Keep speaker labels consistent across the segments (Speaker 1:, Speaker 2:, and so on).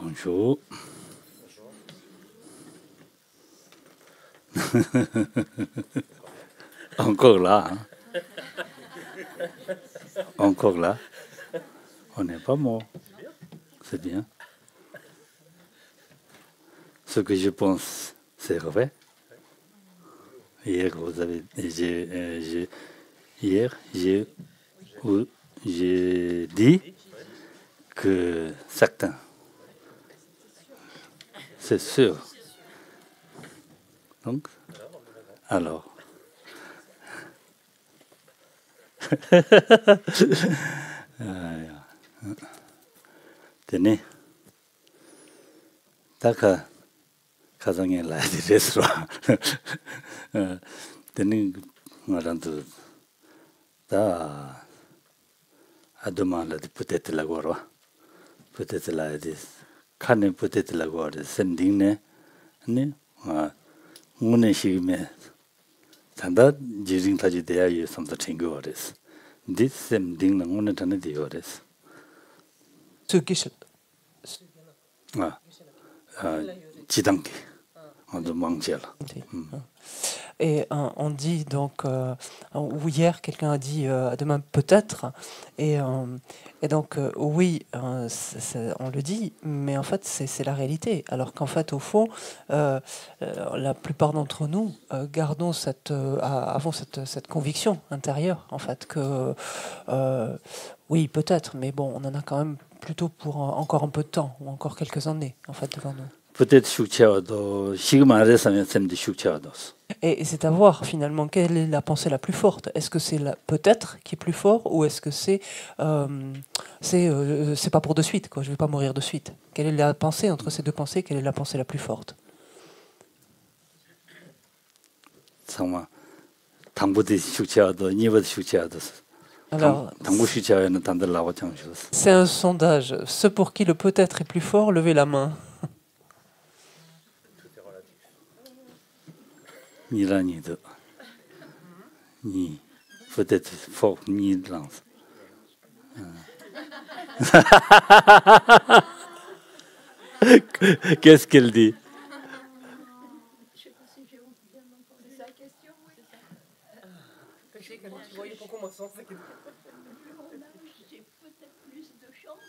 Speaker 1: Bonjour. Encore là. Hein? Encore là. On n'est pas mort. C'est bien. Ce que je pense, c'est vrai. Hier, vous avez, j'ai dit que certains, c'est sûr. Donc, alors. Tenez. D'accord. 가정에 라이드레스로 되는 말한도 다 아도만 peut-être la guerre peut-être la 칸에 peut-être la guerre sending네 네 문에 시메 단다 지징타지 대야에 섬도 챙겨버렸어 this sending 문에 단에 되어버렸어 지단계
Speaker 2: Et on dit donc, ou hier quelqu'un a dit demain peut-être, et donc oui, on le dit, mais en fait c'est la réalité. Alors qu'en fait au fond, la plupart d'entre nous avons cette conviction intérieure en fait que oui peut-être, mais bon on en a quand même plutôt pour encore un peu de temps ou encore quelques années en fait devant nous.
Speaker 1: Peut-être
Speaker 2: et c'est à voir finalement quelle est la pensée la plus forte. Est-ce que c'est peut-être qui est plus fort ou est-ce que c'est pas pour de suite quoi, je vais pas mourir de suite. Quelle est la pensée entre ces deux pensées? Quelle est la pensée la plus forte? Alors, c'est un sondage. Ceux pour qui le peut-être est plus fort, levez la main.
Speaker 1: Milanido. Ni. Peut-être fort ni lance. Qu'est-ce qu'elle dit?
Speaker 3: Je sais pas si j'ai bien entendu sa question.
Speaker 2: J'ai
Speaker 3: peut-être plus de chance.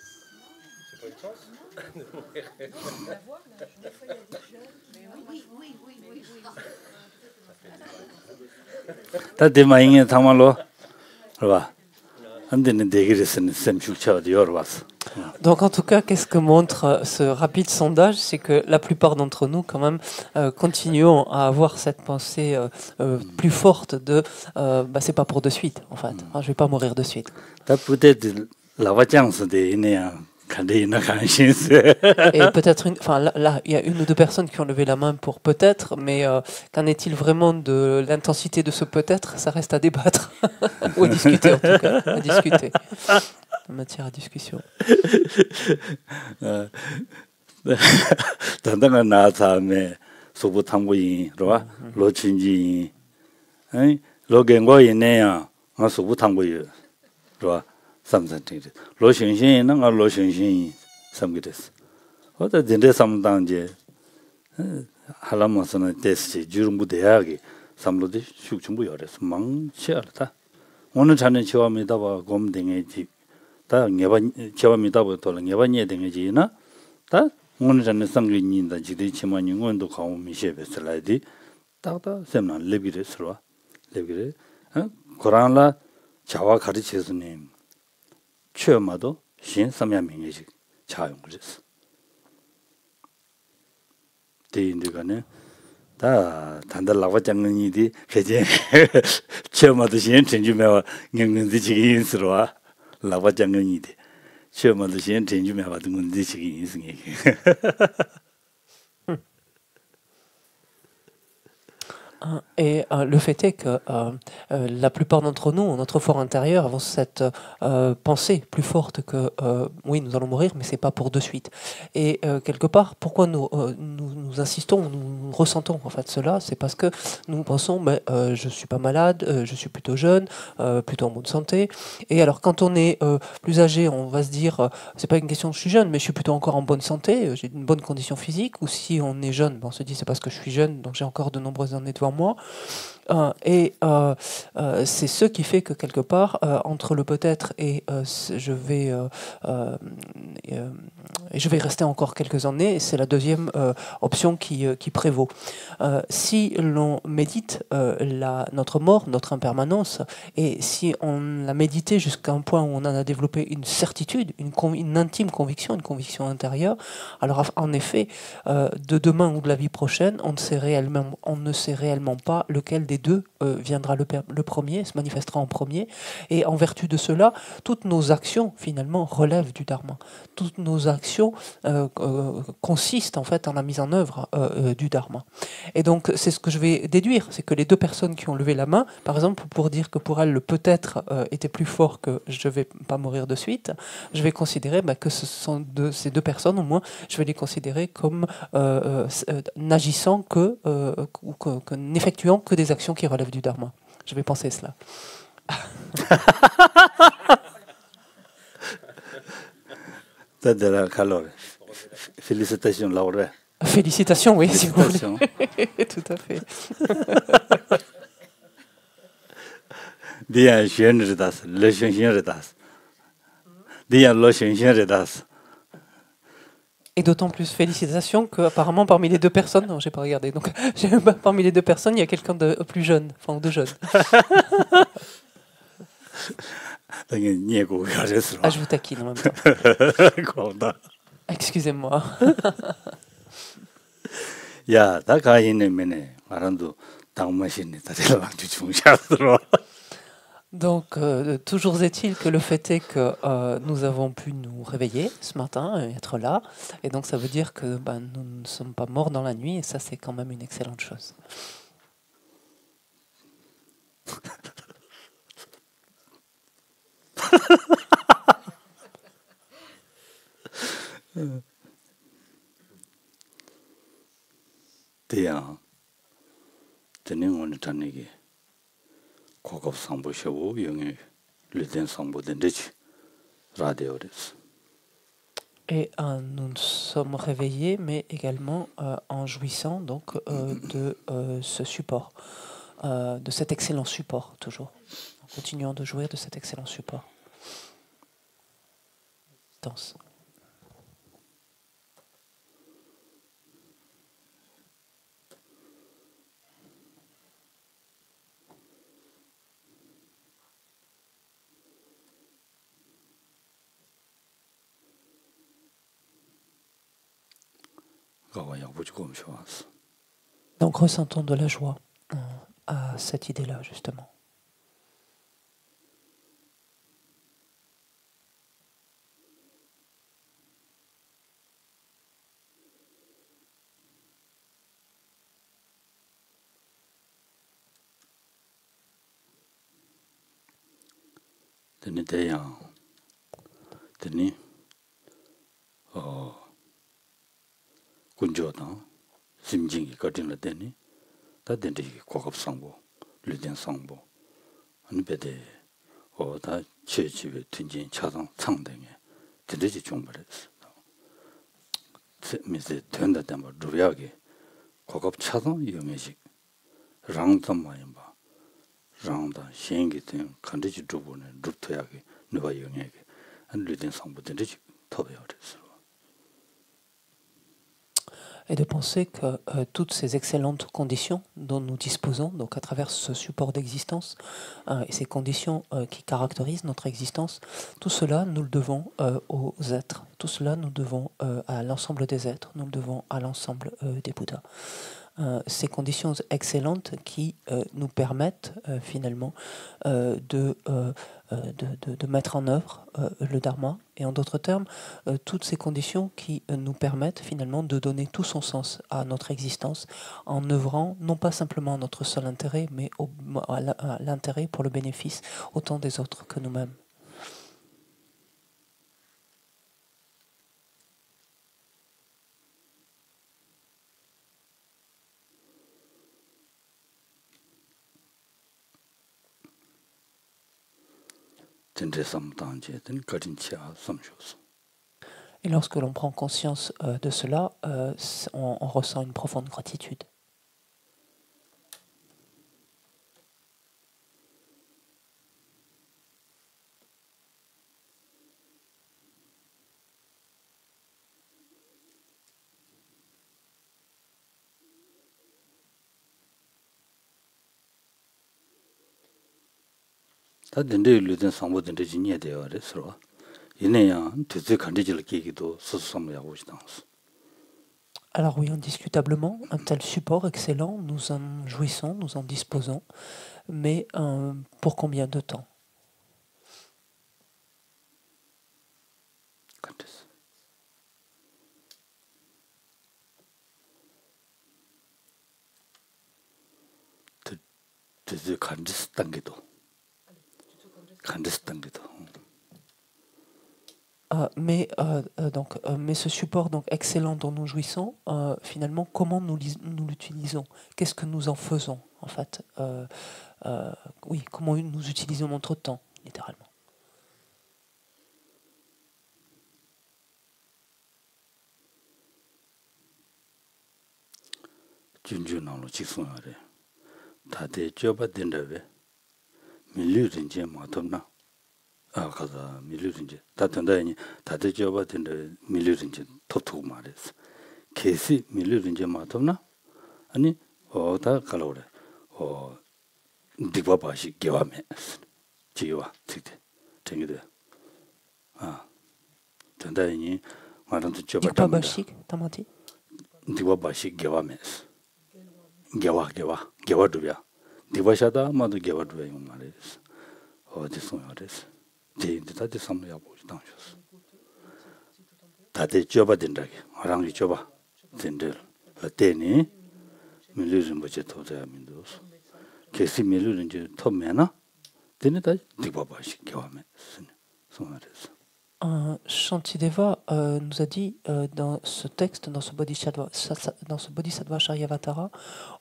Speaker 4: C'est pas une chance de mourir.
Speaker 3: La voir, là, des fois, il y a des jeunes. Mais oui.
Speaker 1: 다들 많이 담아로. 봐.
Speaker 2: Donc en tout cas, qu'est-ce que montre ce rapide sondage? C'est que la plupart d'entre nous, quand même, continuons à avoir cette pensée plus forte de c'est pas pour de suite, en fait. Je vais pas mourir de suite.
Speaker 1: peut-être la voiture
Speaker 2: Et peut-être là, il y a une ou deux personnes qui ont levé la main pour peut-être, mais qu'en est-il vraiment de l'intensité de ce peut-être? Ça reste à débattre ou à discuter en tout cas, à discuter. En matière à discussion.
Speaker 1: 단단한 나타에 소부 탐구인으로 로친지 로겐고이네야 소부 탐구이로 삼산ting 로신신은 로신신 삼기됐어. 어디 된데 삼당제 할라마스는 데스지 주름부 대학이 삼로디 숙중부 열어서 망치알다. 오늘 자는 지와미다 봐 곰댕이지 다 네번 지와미다 보통 네번에 댕이지나 다 오늘 자는 상근인다 지대 치만이 원도 가오미 셰베슬라이디 딱다 셈나 레비레스로 레비레 코란라 자와 가르치스님 처음마도 신 삼야명이지 자용을 했어. 대인들간에 다 단달라고 장는이디 그제 처음마도 신 전주매와 영근지 지기인스러와 라바 장는이디 처음마도 신 전주매와 등근지 지기인스게.
Speaker 2: Et le fait est que la plupart d'entre nous, notre fort intérieur, avons cette pensée plus forte que oui, nous allons mourir, mais c'est pas pour de suite. Et quelque part, pourquoi nous insistons, nous ressentons en fait cela, c'est parce que nous pensons, mais je suis pas malade, je suis plutôt jeune, plutôt en bonne santé. Et alors, quand on est plus âgé, on va se dire, c'est pas une question, je suis jeune, mais je suis plutôt encore en bonne santé, j'ai une bonne condition physique. Ou si on est jeune, ben, on se dit, c'est parce que je suis jeune, donc j'ai encore de nombreuses années devant moi. C'est ce qui fait que quelque part, entre le peut-être et je vais rester encore quelques années, c'est la deuxième option qui prévaut. Si l'on médite notre mort, notre impermanence, et si on l'a médité jusqu'à un point où on en a développé une certitude, une intime conviction, une conviction intérieure, alors en effet, de demain ou de la vie prochaine, on ne sait réellement pas lequel des deux viendra le premier, se manifestera en premier. Et en vertu de cela, toutes nos actions, finalement, relèvent du dharma. Toutes nos actions consistent, en fait, en la mise en œuvre du dharma. Et donc, c'est ce que je vais déduire, c'est que les deux personnes qui ont levé la main, par exemple, pour dire que pour elles, le peut-être était plus fort que je ne vais pas mourir de suite, je vais considérer que ces deux personnes, au moins, je vais les considérer comme n'agissant n'effectuant que des actions qui relèvent du dharma. Je vais penser cela.
Speaker 1: Félicitations, Laura.
Speaker 2: Félicitations, oui, si vous voulez. Tout à fait. Et d'autant plus félicitations qu'apparemment parmi les deux personnes, non, j'ai pas regardé, donc parmi les deux personnes, il y a quelqu'un de plus jeune, enfin de jeune. Ah, je vous taquine en même temps. Excusez-moi. Donc, toujours est-il que le fait est que nous avons pu nous réveiller ce matin et être là. Et donc, ça veut dire que nous ne sommes pas morts dans la nuit. Et ça, c'est quand même une excellente chose. Et nous nous sommes réveillés, mais également en jouissant donc de ce support, de cet excellent support toujours. En continuant de jouir de cet excellent support. Danse. Donc ressentons de la joie à cette idée-là, justement.
Speaker 1: 군조당 심징이 거든을 되니 다든지 고급 상보 류된 상보 아니 배대 다 체집에 튼진 차상 창등에 드르지 종벌했어. 미세 된다 때문에 루야게 고급 차상 영의식 랑담마인 봐. 랑다 신기 된 간지지 두고는 루트야게 누가 영의게 안 류된 상보 드르지 터베어랬어.
Speaker 2: Et de penser que toutes ces excellentes conditions dont nous disposons, donc à travers ce support d'existence, et ces conditions qui caractérisent notre existence, tout cela, nous le devons aux êtres. Tout cela, nous devons à l'ensemble des êtres, nous le devons à l'ensemble des Bouddhas. ces conditions excellentes qui nous permettent finalement de mettre en œuvre le Dharma. Et en d'autres termes, toutes ces conditions qui nous permettent finalement de donner tout son sens à notre existence en œuvrant non pas simplement à notre seul intérêt, mais à l'intérêt pour le bénéfice autant des autres que nous-mêmes. Et lorsque l'on prend conscience de cela, on ressent une profonde gratitude. Alors oui, indiscutablement, un tel support excellent, nous en jouissons, nous en disposons, mais pour combien de temps? Mais ce support donc excellent dont nous jouissons, finalement, comment nous l'utilisons? Qu'est-ce que nous en faisons, en fait? Oui, comment nous utilisons notre temps, littéralement.
Speaker 1: 가서 밀류든지 다든다니 다들 줘봤는데 밀류든지 토토 말했어. 계시 밀류든지 맞었나? 아니 다 갈아오래. 디바바시 개와메. 지와 되게 되게 된다니 말한테 줘봤다.
Speaker 2: 디바바시 담아지?
Speaker 1: 디바바시 개와메. 개와도야. 디바샤다 마도 개와도야 이 말했어. 어디서 말했어. 다들 삼려고 당셨어. 다들 줘봐된다게. 아랑이 줘봐. 된들. 때니 밀류는 뭐지 도저히 민도스. 계시 밀류는 이제 터매나? 되는다. 디바바시 겨하면 손아래서.
Speaker 2: Shantideva nous a dit dans ce texte, dans ce Bodhisattva Charyavatara,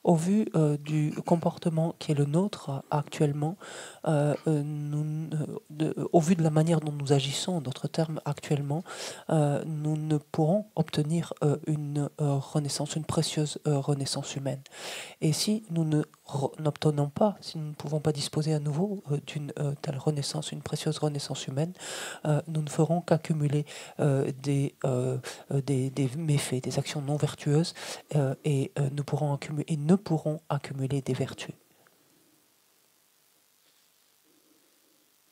Speaker 2: au vu du comportement qui est le nôtre actuellement, au vu de la manière dont nous agissons, en d'autres termes actuellement, nous ne pourrons obtenir une renaissance, une précieuse renaissance humaine. Et si nous n'obtenons pas, si nous ne pouvons pas disposer à nouveau d'une telle renaissance, une précieuse renaissance humaine, nous ne ferons qu'accumuler des méfaits, des actions non vertueuses et ne pourront accumuler des vertus.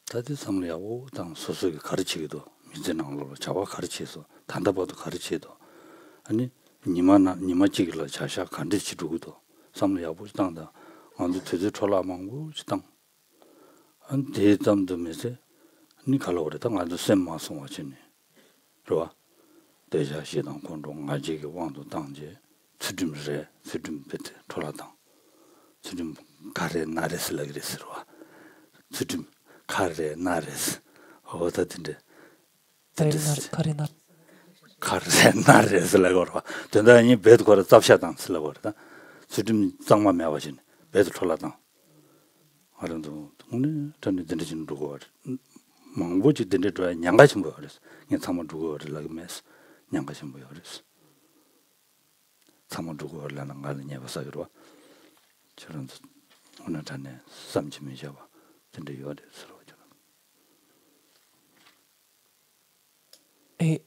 Speaker 1: 다들 삼려고 당 소속이 가르치기도 민재나로 자와 가르치서 단답어도 가르치도 아니 니마치길라 자샤 간르치두고도 삼려고 당다 안도 되게 철라망고 당 안 대담도 메세 니 갈로레다 안도 셈마송 와지니 그러와 대자 시당 공동 아직이 왕도 당제 수dumre 수dum베트 철라당 수dum 가레 나레스라 그랬으로와 수dum 카레 나레스 어디든데 카레 나레스라고 그러와 전다니 베드 거라 잡샤당 쓰라고 그러다 수dum 장만 매와진 베드 철라당 아른도 오늘 전에 들으신 누구 망보지 된데 저 양가신 거 그랬어. 그냥 참아 두고 그러려고 했어. 양가신 거 그랬어. 참아 두고 그러려는 거는 해봐서 그러와. 저런 오늘 전에 삼지면 잡아. 근데 요래서
Speaker 2: Et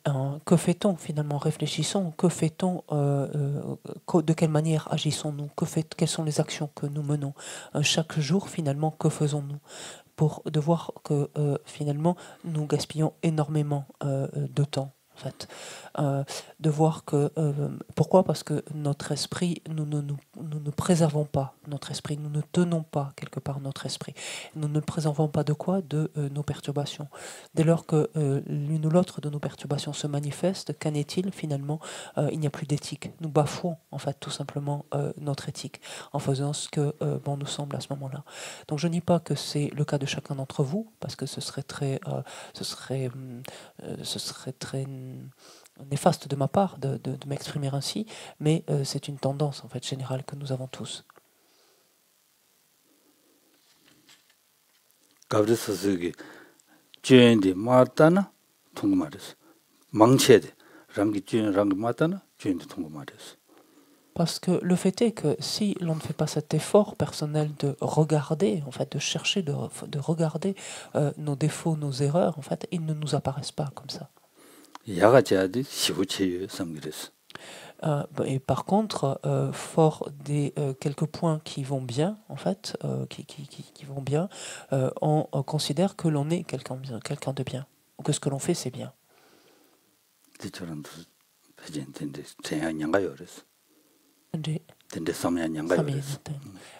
Speaker 2: que fait-on finalement? Réfléchissons. Que fait-on? De quelle manière agissons-nous? Quelles sont les actions que nous menons? Chaque jour, finalement, que faisons-nous? Pour de voir que finalement, nous gaspillons énormément de temps en fait. De voir que... pourquoi? Parce que notre esprit, nous ne préservons pas notre esprit, nous ne tenons pas quelque part notre esprit. Nous ne préservons pas de quoi? De nos perturbations. Dès lors que l'une ou l'autre de nos perturbations se manifeste, qu'en est-il finalement? Il n'y a plus d'éthique. Nous bafouons en fait tout simplement notre éthique en faisant ce que bon nous semble à ce moment-là. Donc je ne dis pas que c'est le cas de chacun d'entre vous, parce que ce serait très néfaste de ma part de m'exprimer ainsi, mais c'est une tendance en fait générale que nous avons tous. Parce que le fait est que si l'on ne fait pas cet effort personnel de regarder, en fait, de chercher, de regarder nos défauts, nos erreurs, en fait, ils ne nous apparaissent pas comme ça. Et par contre, fort des quelques points qui vont bien, en fait, qui vont bien, on considère que l'on est quelqu'un de bien, ou que ce que l'on fait, c'est bien.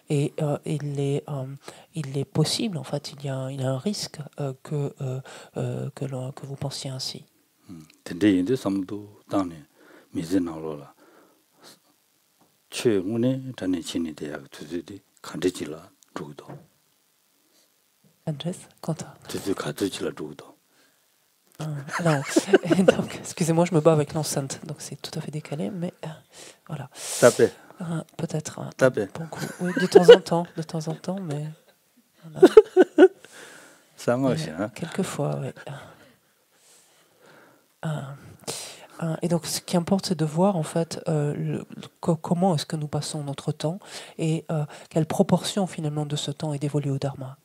Speaker 2: Et il est possible, en fait, il y a un risque que vous pensiez ainsi. Andrés, Quentin. Non, donc, excusez-moi, je me bats avec l'enceinte, donc c'est tout à fait décalé, mais voilà.
Speaker 1: Taper.
Speaker 2: Peut-être.
Speaker 1: Taper.
Speaker 2: Oui, de temps en temps, mais... Voilà.
Speaker 1: Ça marche, hein?
Speaker 2: Quelquefois, oui. Et donc, ce qui importe, c'est de voir, en fait, comment est-ce que nous passons notre temps et quelle proportion, finalement, de ce temps est dévolue au Dharma.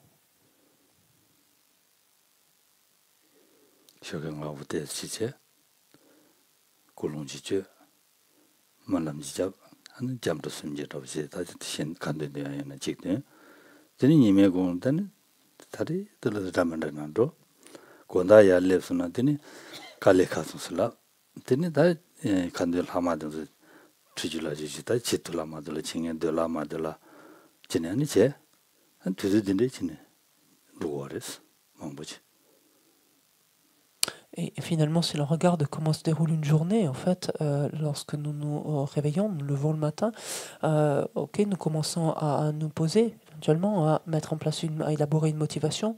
Speaker 2: Et finalement, si l'on regarde comment se déroule une journée, en fait, lorsque nous nous réveillons, nous levons le matin, nous commençons à nous poser, éventuellement, à mettre en place à élaborer une motivation,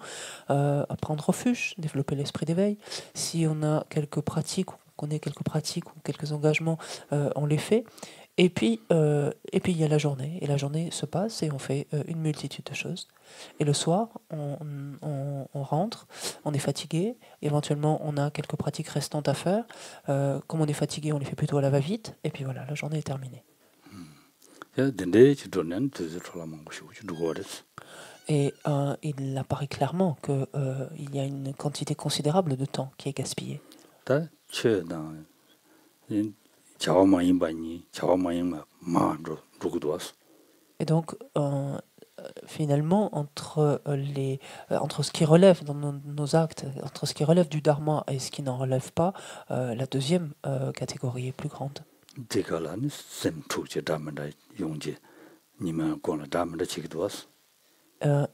Speaker 2: à prendre refuge, développer l'esprit d'éveil. Si on a quelques pratiques, on connaît quelques pratiques ou quelques engagements, on les fait. Et puis il y a la journée, et la journée se passe et on fait une multitude de choses. Et le soir, on rentre, on est fatigué, éventuellement on a quelques pratiques restantes à faire. Comme on est fatigué, on les fait plutôt à la va-vite, et puis voilà, la journée est terminée. Et il apparaît clairement qu'il y a une quantité considérable de temps qui est gaspillée. Et donc, finalement, entre ce qui relève dans nos actes, entre ce qui relève du dharma et ce qui n'en relève pas, la deuxième catégorie est plus grande.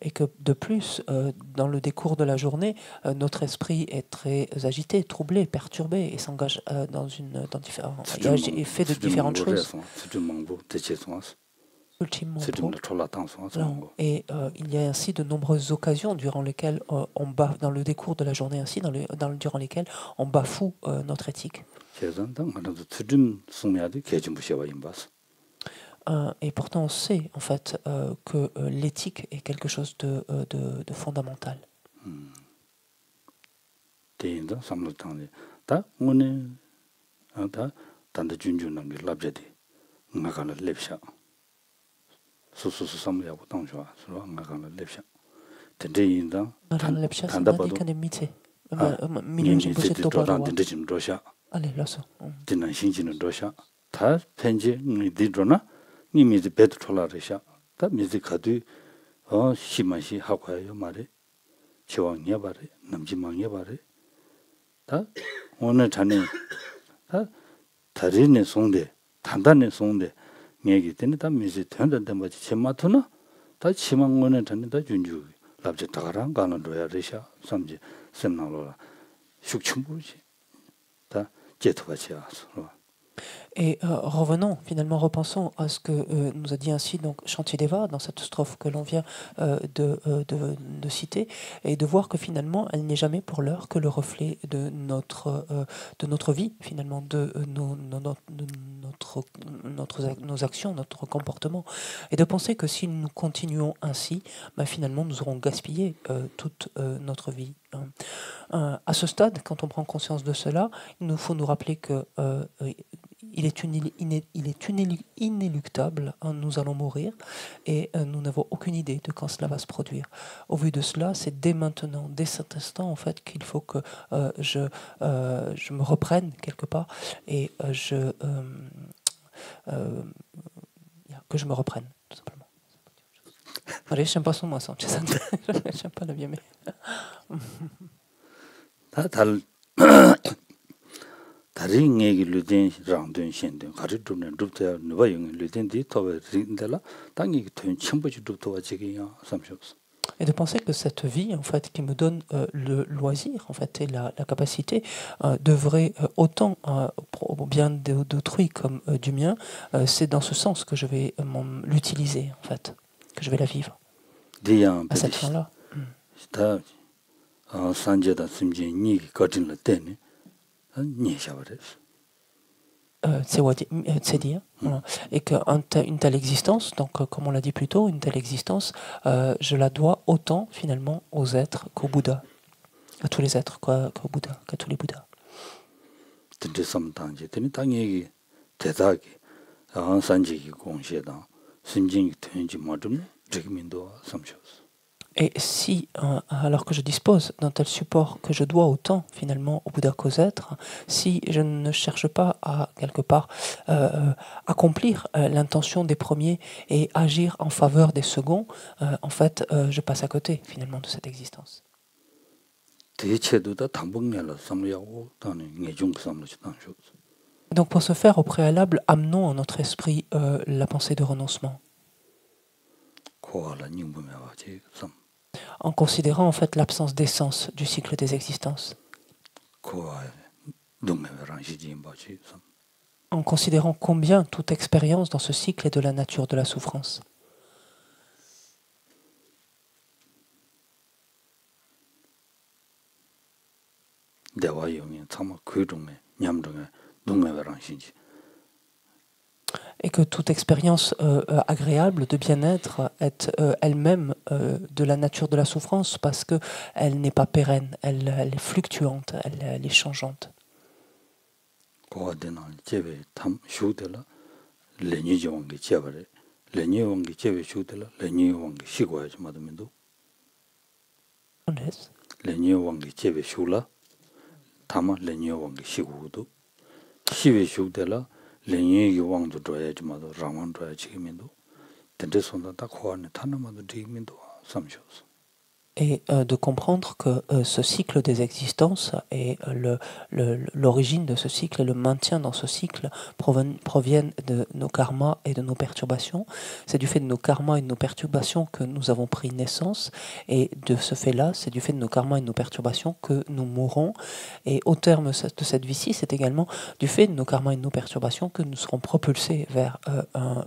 Speaker 2: Et que de plus, dans le décours de la journée, notre esprit est très agité, troublé, perturbé et s'engage et fait de différentes choses. Et il y a ainsi de nombreuses occasions durant lesquelles dans le décours de la journée ainsi, durant lesquelles on bafoue notre éthique. Et pourtant on sait en fait que l'éthique est quelque chose de fondamental. Allez, là ça.
Speaker 1: 미미지 배도 촐라르샤 다 미지 가도 시마시 하고요 말에 지왕해 바래 남지망해 바래 다 오늘 전에 다 다리네 송대 단단히 송대 얘기 때문에 다 미세 된다는데 뭐지 제마토나 다 치망 오늘 전에 다 준주 랍제 다가랑 가는 거야 레샤 삼지 셈나로 숙충부지 다 제토바치야.
Speaker 2: Et revenons, finalement, repensons à ce que nous a dit ainsi donc Shantideva dans cette strophe que l'on vient de citer, et de voir que finalement, elle n'est jamais pour l'heure que le reflet de notre vie, finalement, de nos actions, notre comportement, et de penser que si nous continuons ainsi, bah, finalement, nous aurons gaspillé toute notre vie. À ce stade, quand on prend conscience de cela, il nous faut nous rappeler que il est inéluctable, hein, nous allons mourir et nous n'avons aucune idée de quand cela va se produire. Au vu de cela, c'est dès maintenant, dès cet instant, en fait, qu'il faut que je me reprenne quelque part et que je me reprenne, tout simplement. Allez, j'aime pas son mot, ça. J'aime pas le bien, mais...
Speaker 1: 다른 얘기 루틴 장든 신든 가르도는 루트야 누가 영 루틴디 토베 린데라 당이 된 첨부지 루트와 지기야 삼셨어.
Speaker 2: Et de penser que cette vie, en fait, qui me donne le loisir, en fait, et la capacité d'œuvrer autant au bien d'autrui comme du mien, c'est dans ce sens que je vais l'utiliser, en fait, que je vais la vivre. À cette fin-là.
Speaker 1: 산제다 심지 니기 거진을 때네 니샤버레스
Speaker 2: c'est dire, voilà. Et qu'une telle existence, donc comme on l'a dit plus tôt, une telle existence, je la dois autant finalement aux êtres qu'au Bouddha, à tous les êtres, qu'au Bouddha, qu'à tous les Bouddhas. Et si, alors que je dispose d'un tel support que je dois autant finalement au Bouddha qu'aux êtres, si je ne cherche pas à quelque part accomplir l'intention des premiers et agir en faveur des seconds, en fait, je passe à côté finalement de cette existence. Donc pour ce faire, au préalable, amenons en notre esprit la pensée de renoncement. En considérant en fait l'absence d'essence du cycle des existences. En considérant combien toute expérience dans ce cycle est de la nature de la souffrance. Et que toute expérience agréable de bien-être est elle-même de la nature de la souffrance parce qu'elle n'est pas pérenne, elle est fluctuante, elle est changeante.
Speaker 1: lenye 왕도 줘야지마도 라만 줘야 지금인도 된대선다 딱 호안에 타나마도 지금인도 삼셔서
Speaker 2: Et de comprendre que ce cycle des existences et l'origine de ce cycle et le maintien dans ce cycle proviennent de nos karmas et de nos perturbations. C'est du fait de nos karmas et de nos perturbations que nous avons pris naissance, et de ce fait-là, c'est du fait de nos karmas et de nos perturbations que nous mourrons. Et au terme de cette vie-ci, c'est également du fait de nos karmas et de nos perturbations que nous serons propulsés vers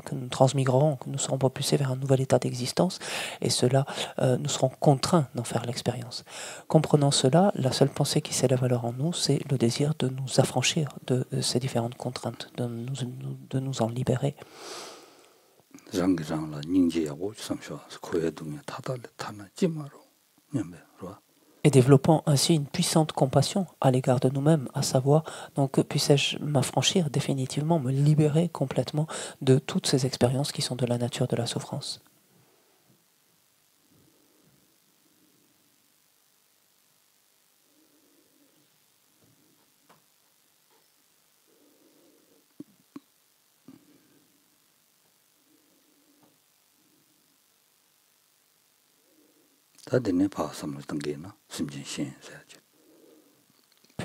Speaker 2: que nous transmigrerons, que nous serons propulsés vers un nouvel état d'existence, et cela, nous serons contraints d'en faire l'expérience. Comprenant cela, la seule pensée qui s'élève alors en nous, c'est le désir de nous affranchir de ces différentes contraintes, de nous en libérer. Et développant ainsi une puissante compassion à l'égard de nous-mêmes, à savoir, donc puisse-je m'affranchir définitivement, me libérer complètement de toutes ces expériences qui sont de la nature de la souffrance.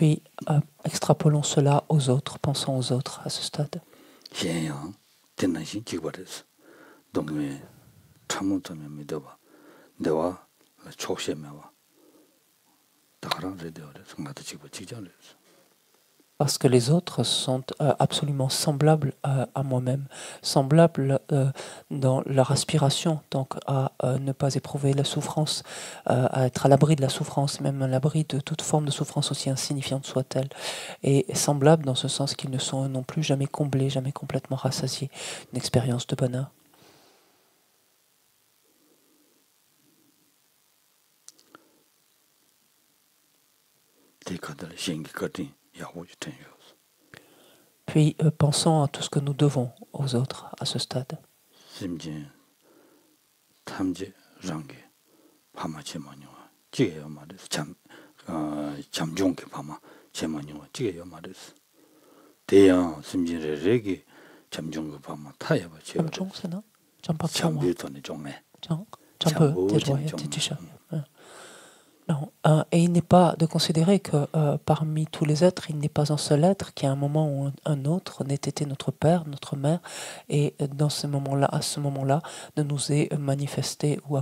Speaker 2: Puis extrapolons cela aux autres, pensons aux autres à ce stade.
Speaker 1: 현양 된나신 지거래서 동네 참문점에 믿어봐 내와 촉시에매와 다가랑 레디오래 정말도 지고 직전에서
Speaker 2: Parce que les autres sont absolument semblables à moi-même, semblables dans leur aspiration, donc à ne pas éprouver la souffrance, à être à l'abri de la souffrance, même à l'abri de toute forme de souffrance aussi insignifiante soit-elle, et semblables dans ce sens qu'ils ne sont non plus jamais comblés, jamais complètement rassasiés d'une expérience de bonheur.
Speaker 1: 대가들 신기거든
Speaker 2: Puis pensons à tout ce que nous devons aux autres à ce stade.
Speaker 1: 심진 탐지 랑게 파마 제마니와 지게요 말이스 참 잠종게 파마 제마니와 지게요 말이스 대양 심진레레기 잠종게 파마 타야바 제
Speaker 2: Jamjong, c'est non?
Speaker 1: 잠비토네 종에
Speaker 2: Non, et il n'est pas de considérer que parmi tous les êtres, il n'est pas un seul être qui à un moment ou un autre n'ait été notre père, notre mère, et dans ce moment-là, à ce moment-là, ne nous ait manifesté ou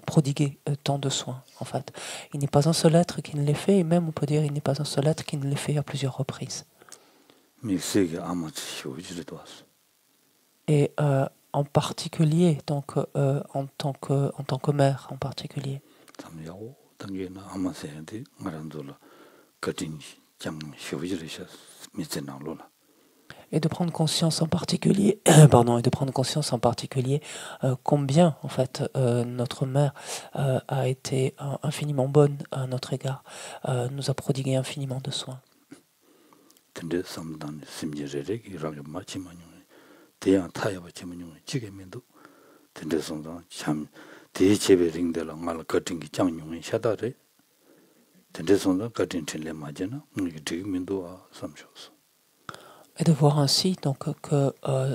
Speaker 2: prodigué tant de soins. En fait, il n'est pas un seul être qui ne l'ait fait, et même on peut dire il n'est pas un seul être qui ne l'ait fait à plusieurs reprises. Et en particulier, donc en tant que mère, en particulier. Et de prendre conscience en particulier, combien en fait notre mère a été infiniment bonne à notre égard, nous a prodigué infiniment de soins. Et de voir ainsi donc que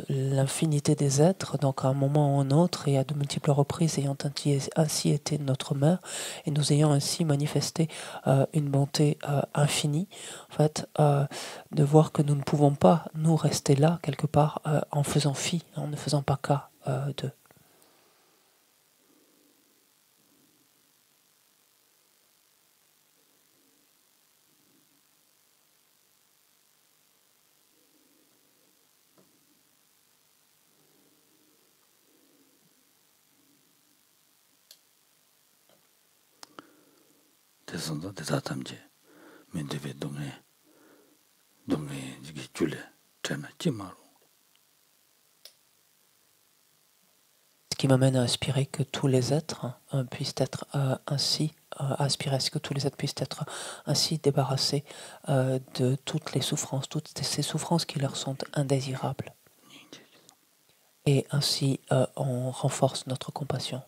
Speaker 2: l'infinité des êtres, donc à un moment ou un autre et à de multiples reprises ayant ainsi été notre mère et nous ayant ainsi manifesté une bonté infinie, en fait, de voir que nous ne pouvons pas nous rester là quelque part en faisant fi, en ne faisant pas cas d'eux. Ce qui m'amène à aspirer que tous les êtres puissent être ainsi, aspirer à ce que tous les êtres puissent être ainsi débarrassés de toutes les souffrances, toutes ces souffrances qui leur sont indésirables. Et ainsi, on renforce notre compassion.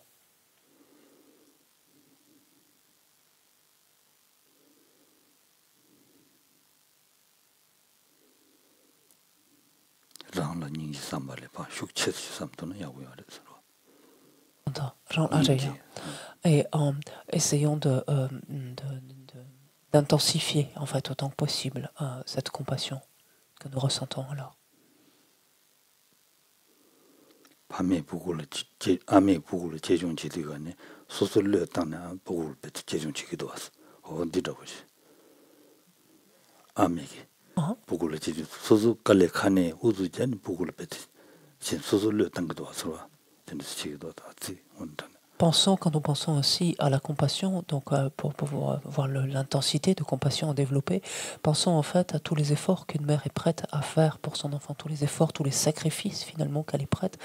Speaker 2: Et essayons d'intensifier en fait autant que possible cette compassion que nous ressentons alors. Pensons, quand nous pensons ainsi à la compassion, donc pour pouvoir voir l'intensité de compassion à développer, pensons en fait à tous les efforts qu'une mère est prête à faire pour son enfant, tous les efforts, tous les sacrifices finalement qu'elle est prête.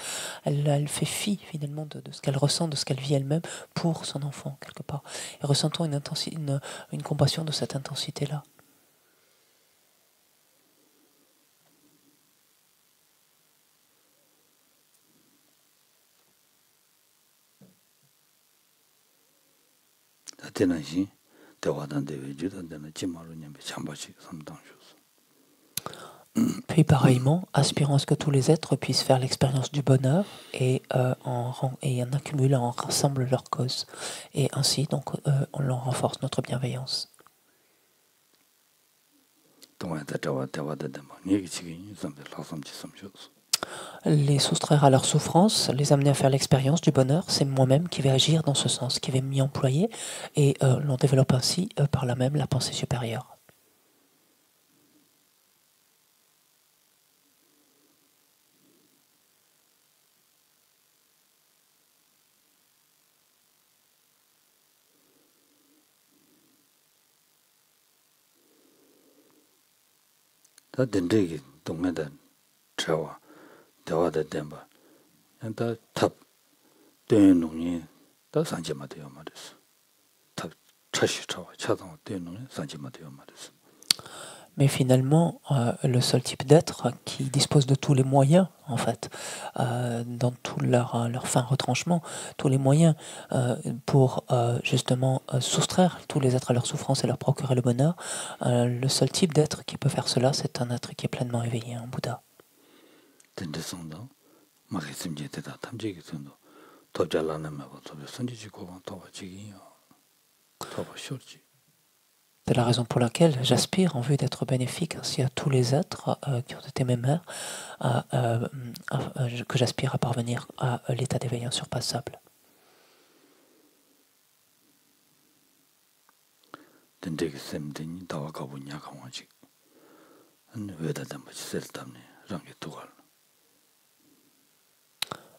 Speaker 2: Elle fait fi finalement de ce qu'elle ressent, de ce qu'elle vit elle-même pour son enfant quelque part. Et ressentons une compassion de cette intensité-là. Puis pareillement, aspirons à ce que tous les êtres puissent faire l'expérience du bonheur et en accumulant, en rassemblent leur cause. Et ainsi, donc, on leur renforce notre bienveillance. Les soustraire à leur souffrance, les amener à faire l'expérience du bonheur, c'est moi-même qui vais agir dans ce sens, qui vais m'y employer, et l'on développe ainsi par là même la pensée supérieure. Mais finalement, le seul type d'être qui dispose de tous les moyens, en fait, dans tout leur fin retranchement, tous les moyens pour justement soustraire tous les êtres à leur souffrance et leur procurer le bonheur, le seul type d'être qui peut faire cela, c'est un être qui est pleinement éveillé, un Bouddha. C'est la raison pour laquelle j'aspire, en vue d'être bénéfique ainsi à tous les êtres qui ont été mes mères, que j'aspire à parvenir à l'état d'éveil insurpassable.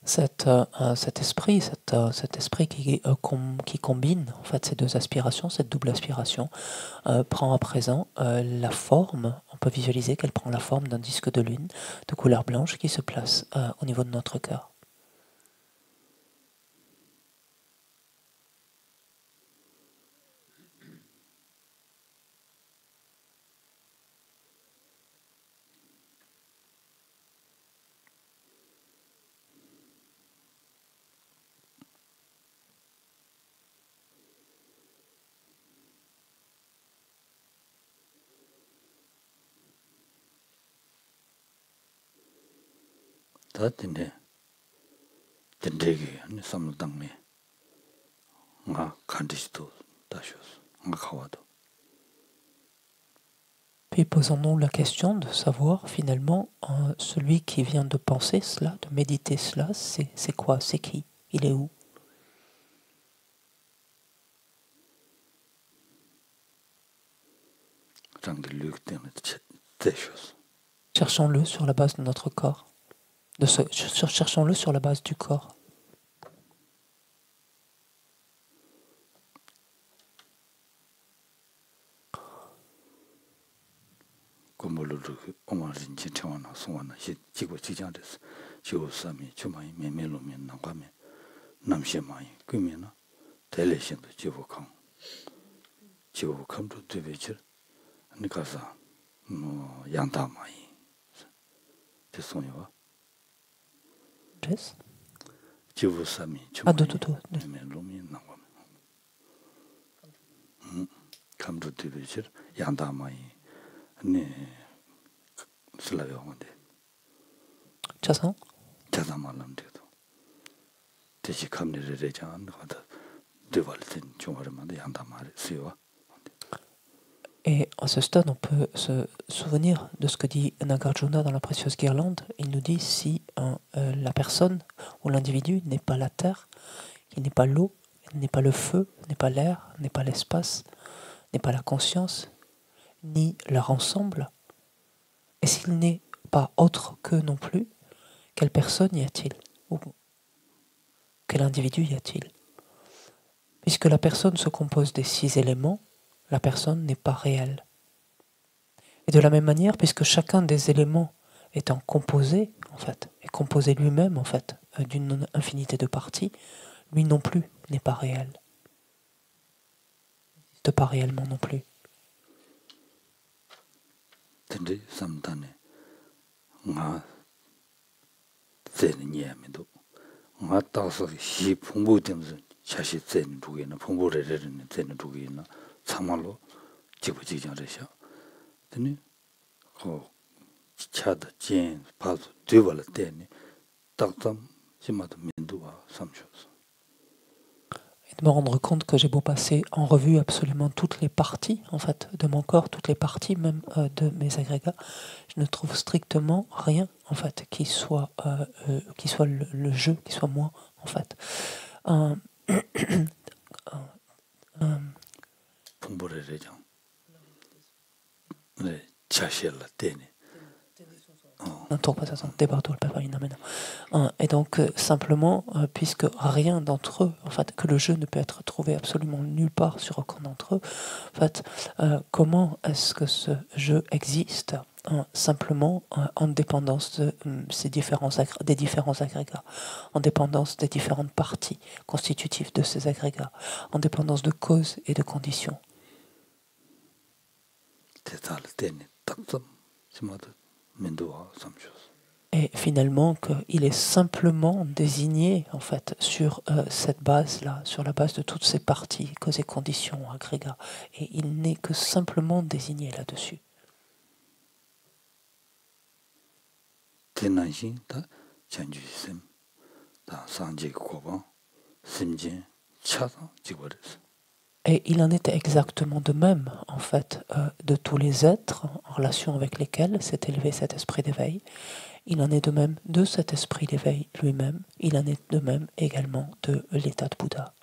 Speaker 2: Cet esprit qui combine en fait ces deux aspirations, cette double aspiration, prend à présent la forme, on peut visualiser qu'elle prend la forme d'un disque de lune de couleur blanche qui se place au niveau de notre cœur. Puis posons-nous la question de savoir finalement celui qui vient de penser cela, de méditer cela, c'est quoi, c'est qui, il est où? Cherchons-le sur la base de notre corps. Cherchons-le sur la base du corps. Jess? Ah, Chasan? Et à ce stade, on peut se souvenir de ce que dit Nagarjuna dans la précieuse guirlande. Il nous dit si la personne ou l'individu n'est pas la terre, qu'il n'est pas l'eau, n'est pas le feu, n'est pas l'air, n'est pas l'espace, n'est pas la conscience, ni leur ensemble, et s'il n'est pas autre que non plus, quelle personne y a-t-il? Ou quel individu y a-t-il? Puisque la personne se compose des 6 éléments, la personne n'est pas réelle. Et de la même manière, puisque chacun des éléments étant composé, en fait, est composé lui-même, en fait, d'une infinité de parties, lui non plus n'est pas réel. Il n'existe pas réellement non plus. Et de me rendre compte que j'ai beau passer en revue absolument toutes les parties en fait de mon corps, toutes les parties même de mes agrégats, je ne trouve strictement rien en fait qui soit le jeu, qui soit moi en fait. Euh, euh,
Speaker 1: 풍부레래장. 네, 차실라 때네.
Speaker 2: Et donc, simplement, puisque rien d'entre eux, en fait, que le jeu ne peut être trouvé absolument nulle part sur aucun d'entre eux, en fait, comment est-ce que ce jeu existe simplement en dépendance de, des différents agrégats, en dépendance des différentes parties constitutives de ces agrégats, en dépendance de causes et de conditions. Et finalement qu'il est simplement désigné en fait sur cette base-là, sur la base de toutes ces parties, causes et conditions, agrégats, et il n'est que simplement désigné là-dessus. Et il en était exactement de même, en fait, de tous les êtres en relation avec lesquels s'est élevé cet esprit d'éveil. Il en est de même de cet esprit d'éveil lui-même. Il en est de même également de l'état de Bouddha.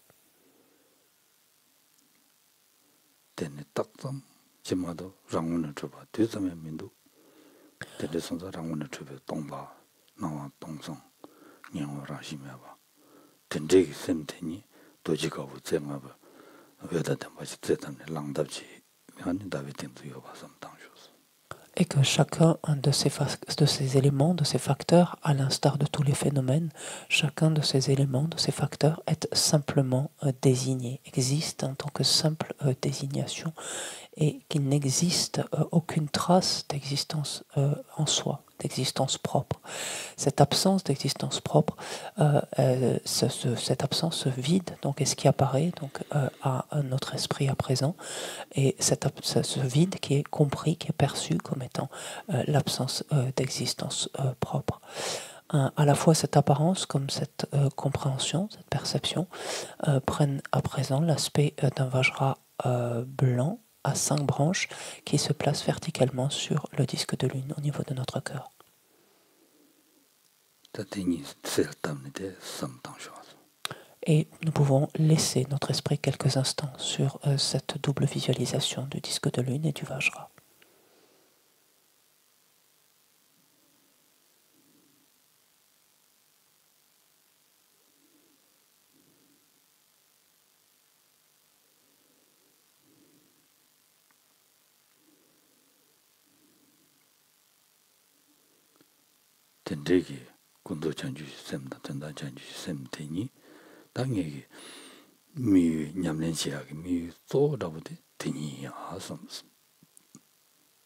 Speaker 2: Et que chacun de ces éléments, de ces facteurs, à l'instar de tous les phénomènes, chacun de ces éléments, de ces facteurs est simplement désigné, existe en tant que simple désignation, et qu'il n'existe aucune trace d'existence en soi, d'existence propre. Cette absence d'existence propre, cette absence, ce vide, donc, est ce qui apparaît donc, à notre esprit à présent, et ce vide qui est compris, qui est perçu comme étant l'absence d'existence propre. À la fois cette apparence comme cette compréhension, cette perception, prennent à présent l'aspect d'un Vajra blanc à 5 branches qui se place verticalement sur le disque de lune au niveau de notre cœur. Et nous pouvons laisser notre esprit quelques instants sur cette double visualisation du disque de lune et du Vajra.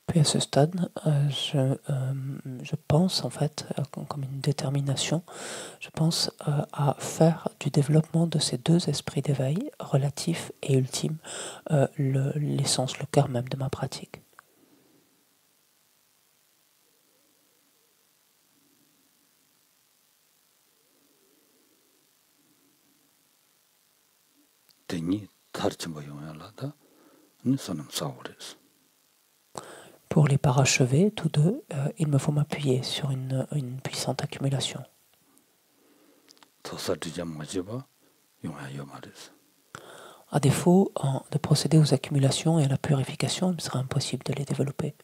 Speaker 2: Puis à ce stade, je pense en fait, comme une détermination, je pense à faire du développement de ces deux esprits d'éveil relatifs et ultimes l'essence, le cœur même de ma pratique. Pour les parachever, tous deux, il me faut m'appuyer sur une puissante accumulation. À défaut de procéder aux accumulations et à la purification, il sera impossible de les développer.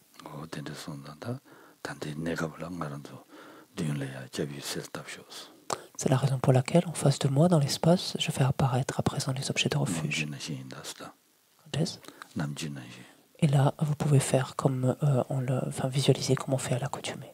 Speaker 2: C'est la raison pour laquelle, en face de moi, dans l'espace, je fais apparaître à présent les objets de refuge. Et là, vous pouvez faire comme visualiser comme on fait à l'accoutumée.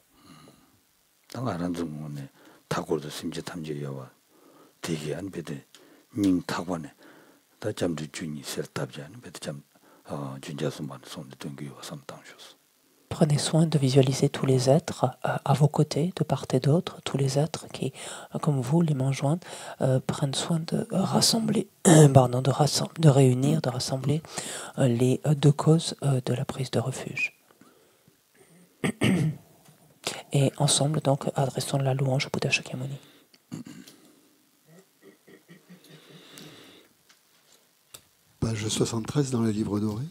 Speaker 2: Prenez soin de visualiser tous les êtres à vos côtés, de part et d'autre, tous les êtres qui, comme vous, les mains jointes, prennent soin de rassembler, de réunir, de rassembler les deux causes de la prise de refuge. Et ensemble, donc, adressons la louange au Bouddha Shakyamuni.
Speaker 5: Page 73 dans le livre doré.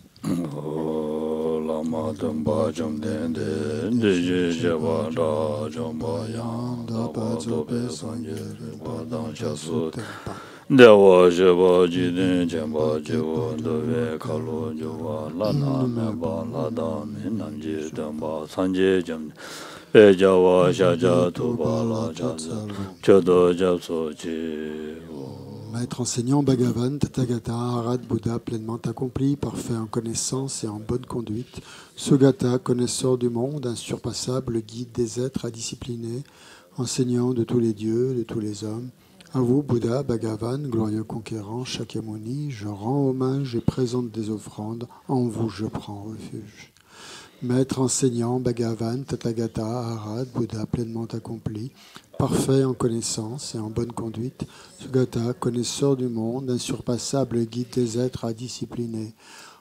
Speaker 5: Maître enseignant Bhagavan, Tathagata, Arhat, Bouddha pleinement accompli, parfait en connaissance et en bonne conduite, Sugata, connaisseur du monde, insurpassable, guide des êtres à discipliner, enseignant de tous les dieux, de tous les hommes. À vous, Bouddha, Bhagavan, glorieux conquérant, Shakyamuni, je rends hommage et présente des offrandes, en vous je prends refuge. Maître enseignant Bhagavan, Tathagata, Arhat, Bouddha pleinement accompli, parfait en connaissance et en bonne conduite, Sugata, connaisseur du monde, insurpassable, guide des êtres à discipliner,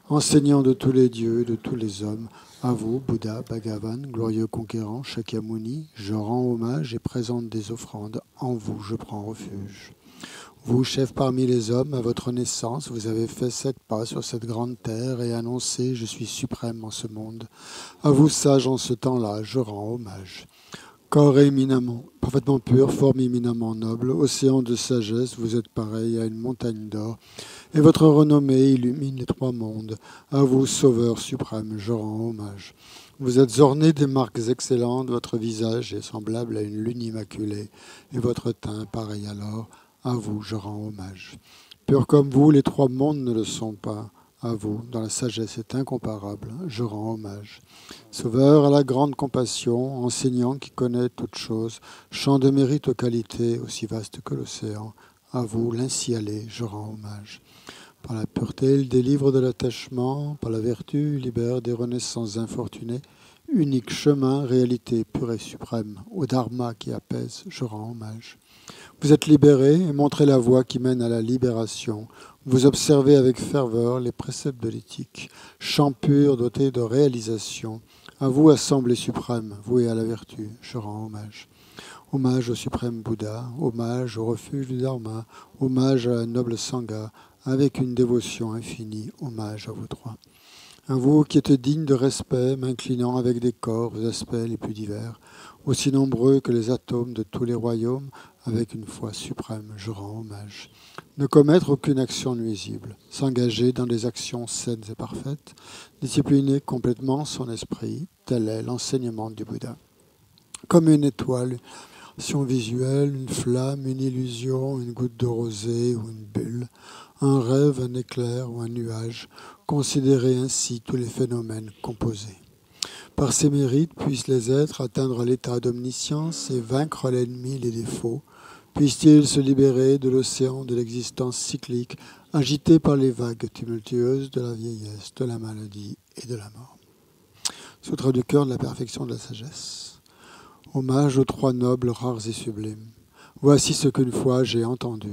Speaker 5: enseignant de tous les dieux et de tous les hommes, à vous, Bouddha, Bhagavan, glorieux conquérant, Shakyamuni, je rends hommage et présente des offrandes, en vous je prends refuge. Vous, chef parmi les hommes, à votre naissance, vous avez fait 7 pas sur cette grande terre et annoncé « Je suis suprême en ce monde ». À vous, sage en ce temps-là, je rends hommage. Corps éminemment, parfaitement pur, forme éminemment noble, océan de sagesse, vous êtes pareil à une montagne d'or, et votre renommée illumine les 3 mondes. À vous, sauveur suprême, je rends hommage. Vous êtes orné des marques excellentes, votre visage est semblable à une lune immaculée, et votre teint pareil à l'or. À vous, je rends hommage. Pur comme vous, les 3 mondes ne le sont pas. À vous, dont la sagesse est incomparable, je rends hommage. Sauveur à la grande compassion, enseignant qui connaît toutes choses, champ de mérite aux qualités aussi vastes que l'océan. À vous, l'ainsi allé, je rends hommage. Par la pureté, il délivre de l'attachement, par la vertu, il libère des renaissances infortunées. Unique chemin, réalité pure et suprême, au dharma qui apaise, je rends hommage. Vous êtes libéré et montrez la voie qui mène à la libération. Vous observez avec ferveur les préceptes de l'éthique, champ pur doté de réalisation. À vous, assemblée suprême, vouée à la vertu, je rends hommage. Hommage au suprême Bouddha, hommage au refuge du Dharma, hommage à la noble Sangha, avec une dévotion infinie, hommage à vous 3. À vous qui êtes digne de respect, m'inclinant avec des corps aux aspects les plus divers, aussi nombreux que les atomes de tous les royaumes, avec une foi suprême, je rends hommage. Ne commettre aucune action nuisible, s'engager dans des actions saines et parfaites, discipliner complètement son esprit, tel est l'enseignement du Bouddha. Comme une étoile, une action visuelle, une flamme, une illusion, une goutte de rosée ou une bulle, un rêve, un éclair ou un nuage, considérez ainsi tous les phénomènes composés. Par ces mérites puissent les êtres atteindre l'état d'omniscience et vaincre l'ennemi, les défauts. Puissent-ils se libérer de l'océan de l'existence cyclique, agité par les vagues tumultueuses de la vieillesse, de la maladie et de la mort. Sutra du cœur de la perfection de la sagesse. Hommage aux 3 nobles, rares et sublimes. Voici ce qu'une fois j'ai entendu.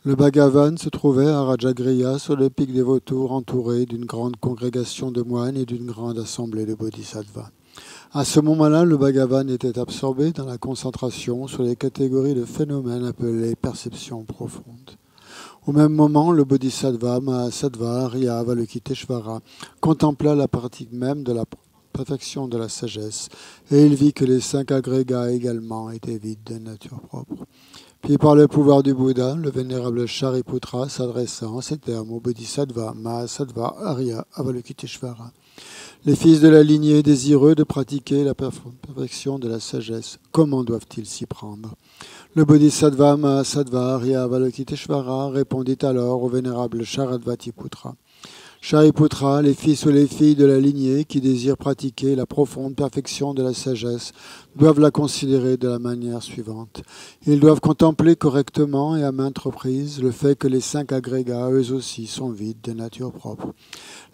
Speaker 5: Le Bhagavan se trouvait à Rajagriha sur le pic des vautours, entouré d'une grande congrégation de moines et d'une grande assemblée de bodhisattvas. À ce moment-là, le Bhagavan était absorbé dans la concentration sur les catégories de phénomènes appelés perceptions profondes. Au même moment, le bodhisattva Mahasattva Arya Avalokiteshvara contempla la pratique même de la perfection de la sagesse, et il vit que les 5 agrégats également étaient vides de nature propre. Puis par le pouvoir du Bouddha, le vénérable Shariputra s'adressa en ces termes au bodhisattva Mahasattva Arya Avalokiteshvara. Les fils de la lignée désireux de pratiquer la perfection de la sagesse, comment doivent-ils s'y prendre? Le bodhisattva Mahasattva Arya Avalokiteshvara répondit alors au vénérable Sharadvatiputra. Shariputra, les fils ou les filles de la lignée qui désirent pratiquer la profonde perfection de la sagesse doivent la considérer de la manière suivante. Ils doivent contempler correctement et à maintes reprises le fait que les 5 agrégats, eux aussi, sont vides de nature propre.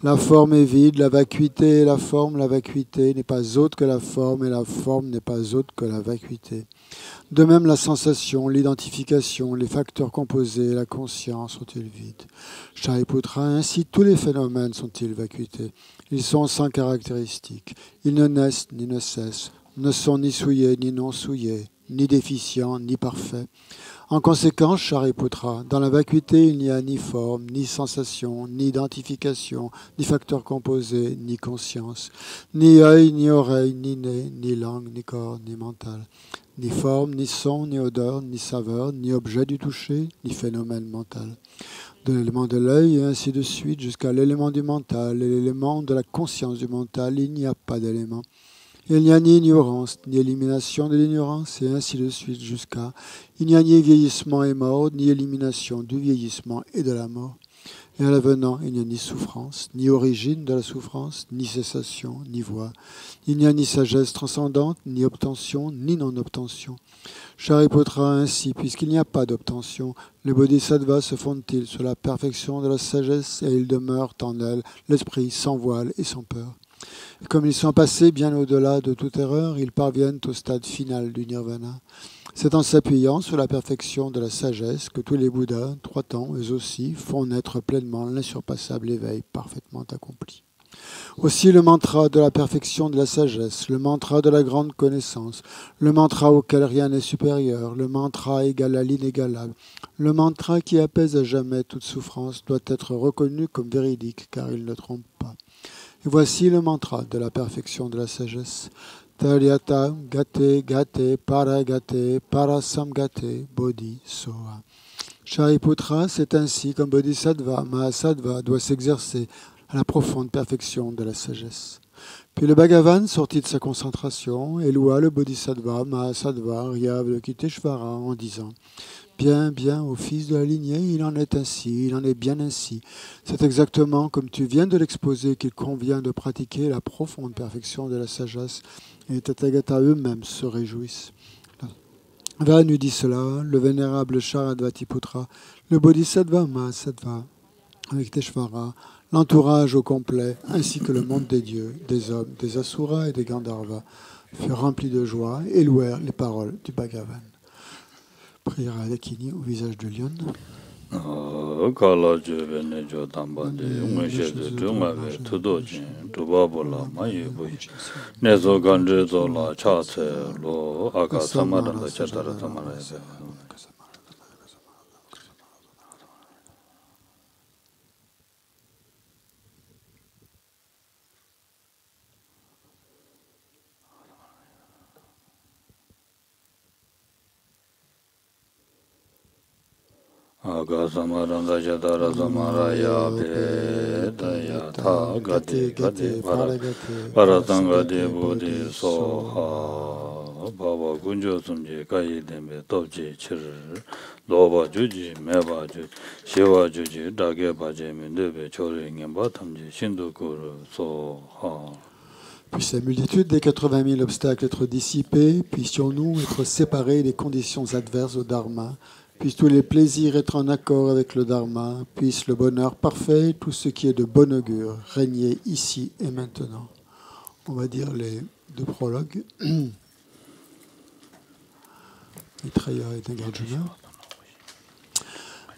Speaker 5: La forme est vide, la vacuité est la forme vacuité n'est pas autre que la forme et la forme n'est pas autre que la vacuité. De même, la sensation, l'identification, les facteurs composés et la conscience sont-ils vides. Shariputra, ainsi tous les phénomènes sont-ils vacuités. Ils sont sans caractéristiques. Ils ne naissent ni ne cessent, ne sont ni souillés ni non souillés. ni déficient, ni parfait. En conséquence, Shariputra, dans la vacuité, il n'y a ni forme, ni sensation, ni identification, ni facteur composé, ni conscience, ni œil, ni oreille, ni nez, ni langue, ni corps, ni mental, ni forme, ni son, ni odeur, ni saveur, ni objet du toucher, ni phénomène mental. De l'élément de l'œil et ainsi de suite jusqu'à l'élément du mental et l'élément de la conscience du mental, il n'y a pas d'élément. Il n'y a ni ignorance, ni élimination de l'ignorance, et ainsi de suite jusqu'à il n'y a ni vieillissement et mort, ni élimination du vieillissement et de la mort. Et à l'avenant, il n'y a ni souffrance, ni origine de la souffrance, ni cessation, ni voie. Il n'y a ni sagesse transcendante, ni obtention, ni non-obtention. Shariputra ainsi, puisqu'il n'y a pas d'obtention, les bodhisattvas se fondent-ils sur la perfection de la sagesse et ils demeurent en elle, l'esprit sans voile et sans peur. Et comme ils sont passés bien au-delà de toute erreur, ils parviennent au stade final du nirvana. C'est en s'appuyant sur la perfection de la sagesse que tous les Bouddhas, 3 temps, eux aussi, font naître pleinement l'insurpassable éveil parfaitement accompli. Aussi le mantra de la perfection de la sagesse, le mantra de la grande connaissance, le mantra auquel rien n'est supérieur, le mantra égal à l'inégalable, le mantra qui apaise à jamais toute souffrance doit être reconnu comme véridique car il ne trompe pas. Et voici le mantra de la perfection de la sagesse. Taryata gate gate paragate parasamgate bodhi soha. Shariputra, c'est ainsi qu'un bodhisattva, mahasattva, doit s'exercer à la profonde perfection de la sagesse. Puis le Bhagavan sortit de sa concentration et loua le bodhisattva, mahasattva, Ryavalokiteshvara en disant « Bien, bien, ô fils de la lignée, il en est ainsi, il en est bien ainsi. C'est exactement comme tu viens de l'exposer qu'il convient de pratiquer la profonde perfection de la sagesse, et les Tathagata eux-mêmes se réjouissent. » Van eut dit cela, le vénérable Sharadvatiputra, le bodhisattva Mahasattva, avec Teshvara, l'entourage au complet, ainsi que le monde des dieux, des hommes, des asuras et des Gandharvas, furent remplis de joie et louèrent les paroles du Bhagavan. Prière à Dakini au visage de Lyon.
Speaker 1: Kala jebe ne jo tamba de unge she de dunga ve tudo jin tuba bola ma yebu ne zo ganje zo la cha se lo aka samara la chatara samara Aga samaranda jadara samaraya pedaya tha gati gati paratanga de bodhi soha baba gunjo sumje kai dembe topje chir loba juji meba juji shiva juji dage baje mendebe chore ngemba tamje shindu kuru soha.
Speaker 5: Puisse la multitude des 80 000 obstacles être dissipés, puissions-nous être séparés des conditions adverses au Dharma, puissent tous les plaisirs être en accord avec le Dharma, puisse le bonheur parfait, tout ce qui est de bon augure, régner ici et maintenant. On va dire les 2 prologues. Maitreya et Nagarjuna.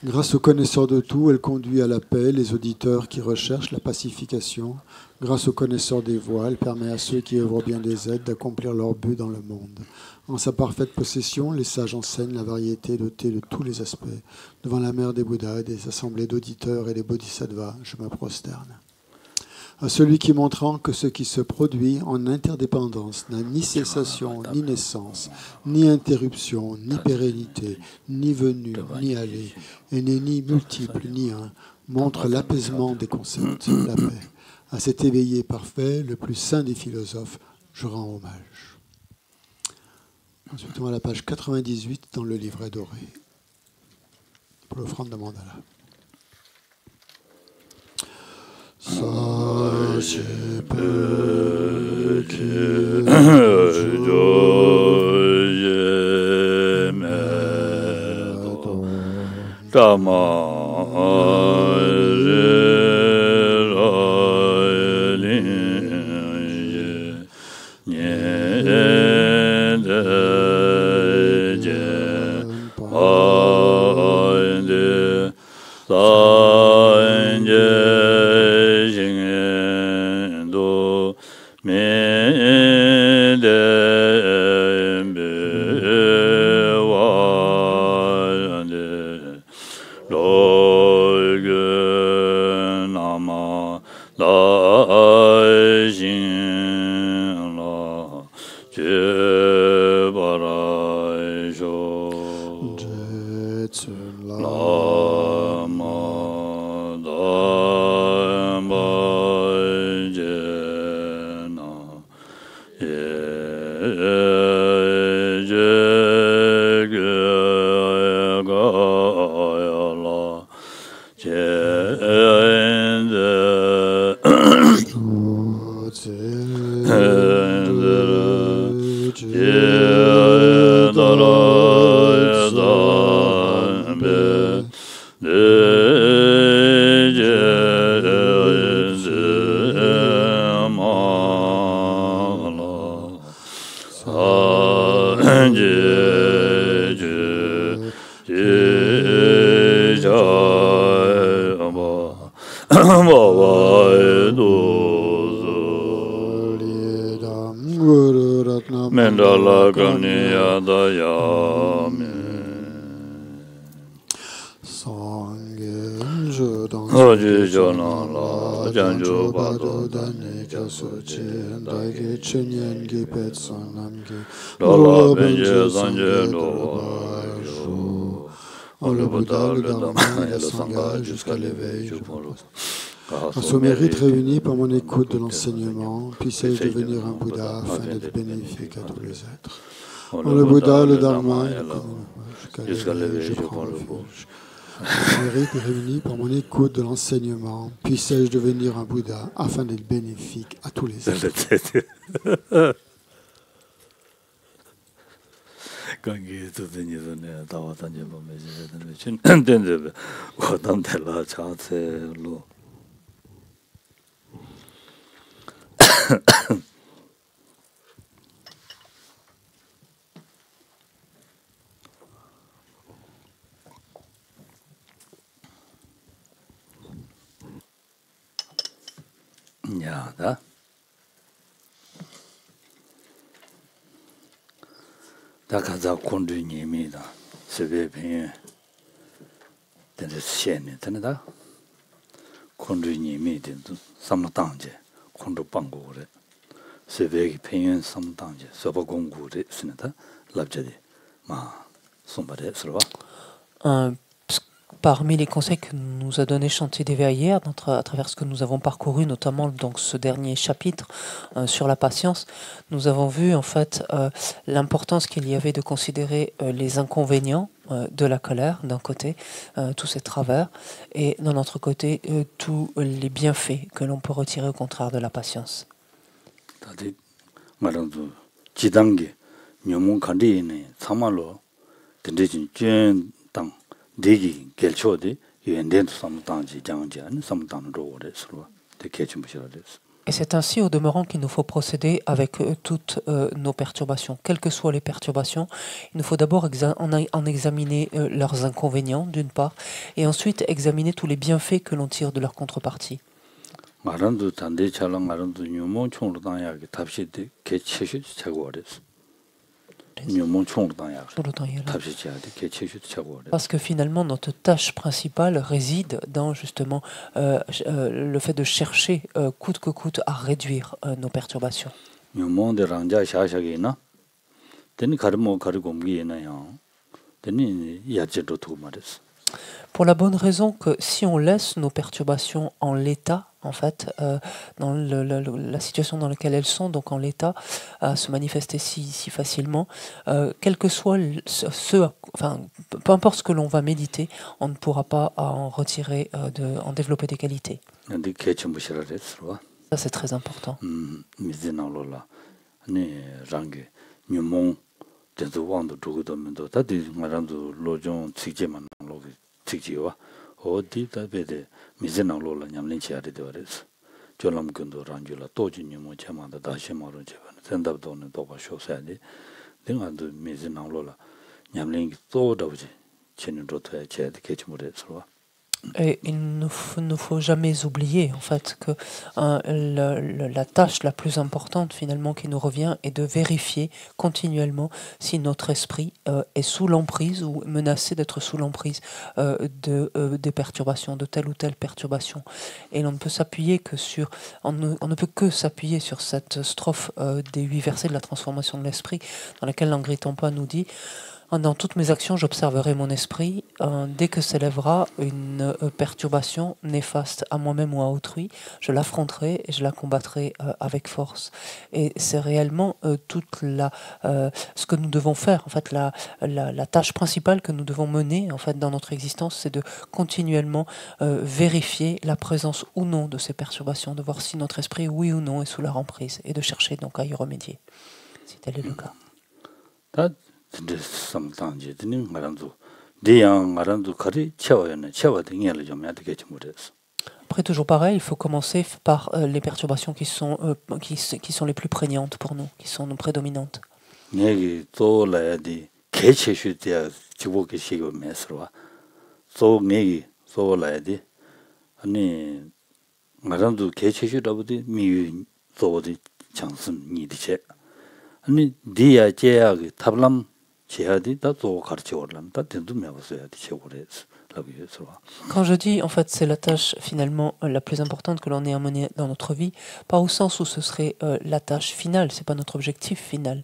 Speaker 5: Grâce au connaisseur de tout, elle conduit à la paix les auditeurs qui recherchent la pacification. Grâce au connaisseur des voies, elle permet à ceux qui œuvrent bien des aides d'accomplir leur but dans le monde. En sa parfaite possession, les sages enseignent la variété dotée de tous les aspects. Devant la mère des Bouddhas, des assemblées d'auditeurs et des bodhisattvas, je me prosterne. À celui qui montrant que ce qui se produit en interdépendance n'a ni cessation, ni naissance, ni interruption, ni pérennité, ni venue, ni aller, et n'est ni multiple, ni un, montre l'apaisement des concepts, la paix. À cet éveillé parfait, le plus saint des philosophes, je rends hommage. Ensuite, on va à la page 98 dans le livret doré, pour l'offrande de mandala. Sache peu que je m'aime,
Speaker 1: Mendala Kaniya Dayame Hoji Jonala Janju Bado Dani Kasuchi Dagi Chinyan Gipet Sonamgi Lola Benje Sanje Loa Shu Le Bouddha, le Dhamma et le Sangha jusqu'à l'éveil, je prends
Speaker 5: à ce mérite réuni par mon écoute de l'enseignement, puisse-je devenir un Bouddha afin d'être bénéfique à tous les êtres. Le Bouddha, le Dharma et le Sangha jusqu'à l'éveil, je prends le refuge. À ce mérite réuni par mon écoute de l'enseignement, puisse-je devenir un Bouddha afin d'être bénéfique à tous les êtres.
Speaker 1: 강기 두드니서네 다와 단제 보면 이제 된데 어떤데라 자세로 야다 다가자 콘드님이다. 세베빈 된데 시에네 된다. 콘드님이 된도 삼당제 콘드 방고래. 세베기 평연 삼당제 서버 공부를 쓰는다. 랍제디 마 손바데 서봐.
Speaker 2: Parmi les conseils que nous a donné Chantier d'éveil hier, à travers ce que nous avons parcouru, notamment donc ce dernier chapitre sur la patience, nous avons vu en fait l'importance qu'il y avait de considérer les inconvénients de la colère d'un côté, tous ses travers, et d'un autre côté tous les bienfaits que l'on peut retirer au contraire de la patience. Et c'est ainsi au demeurant qu'il nous faut procéder avec toutes nos perturbations. Quelles que soient les perturbations, il nous faut d'abord en examiner leurs inconvénients d'une part, et ensuite examiner tous les bienfaits que l'on tire de leur contrepartie. Parce que finalement notre tâche principale réside dans justement le fait de chercher coûte que coûte à réduire nos perturbations. Pour la bonne raison que si on laisse nos perturbations en l'état, en fait, dans la situation dans laquelle elles sont, donc en l'état, à se manifester si facilement, quel que soit peu importe ce que l'on va méditer, on ne pourra pas en retirer, en développer des qualités. Ça, c'est très important. Et il ne faut jamais oublier en fait que la tâche la plus importante finalement qui nous revient est de vérifier continuellement si notre esprit est sous l'emprise ou menacé d'être sous l'emprise des perturbations, de telle ou telle perturbation. Et on ne peut s'appuyer que on ne peut que s'appuyer sur cette strophe des 8 versets de la transformation de l'esprit dans laquelle Langri Tongpa nous dit Dans toutes mes actions, j'observerai mon esprit. Dès que s'élèvera une perturbation néfaste à moi-même ou à autrui, je l'affronterai et je la combattrai avec force. Et c'est réellement ce que nous devons faire. En fait, la tâche principale que nous devons mener en fait, dans notre existence, c'est de continuellement vérifier la présence ou non de ces perturbations, de voir si notre esprit, oui ou non, est sous leur emprise et de chercher donc à y remédier, si tel est le cas. Après, toujours pareil, il faut commencer par les perturbations qui sont les plus prégnantes pour nous, qui sont nos prédominantes.
Speaker 1: 아니 디야 제야기 탑람 제야디 다또 가르쳐 올람 다 된도 매버서야 되고래서 라고해서
Speaker 2: Quand je dis, en fait, c'est la tâche finalement la plus importante que l'on ait à mener dans notre vie, pas au sens où ce serait la tâche finale, c'est pas notre objectif final.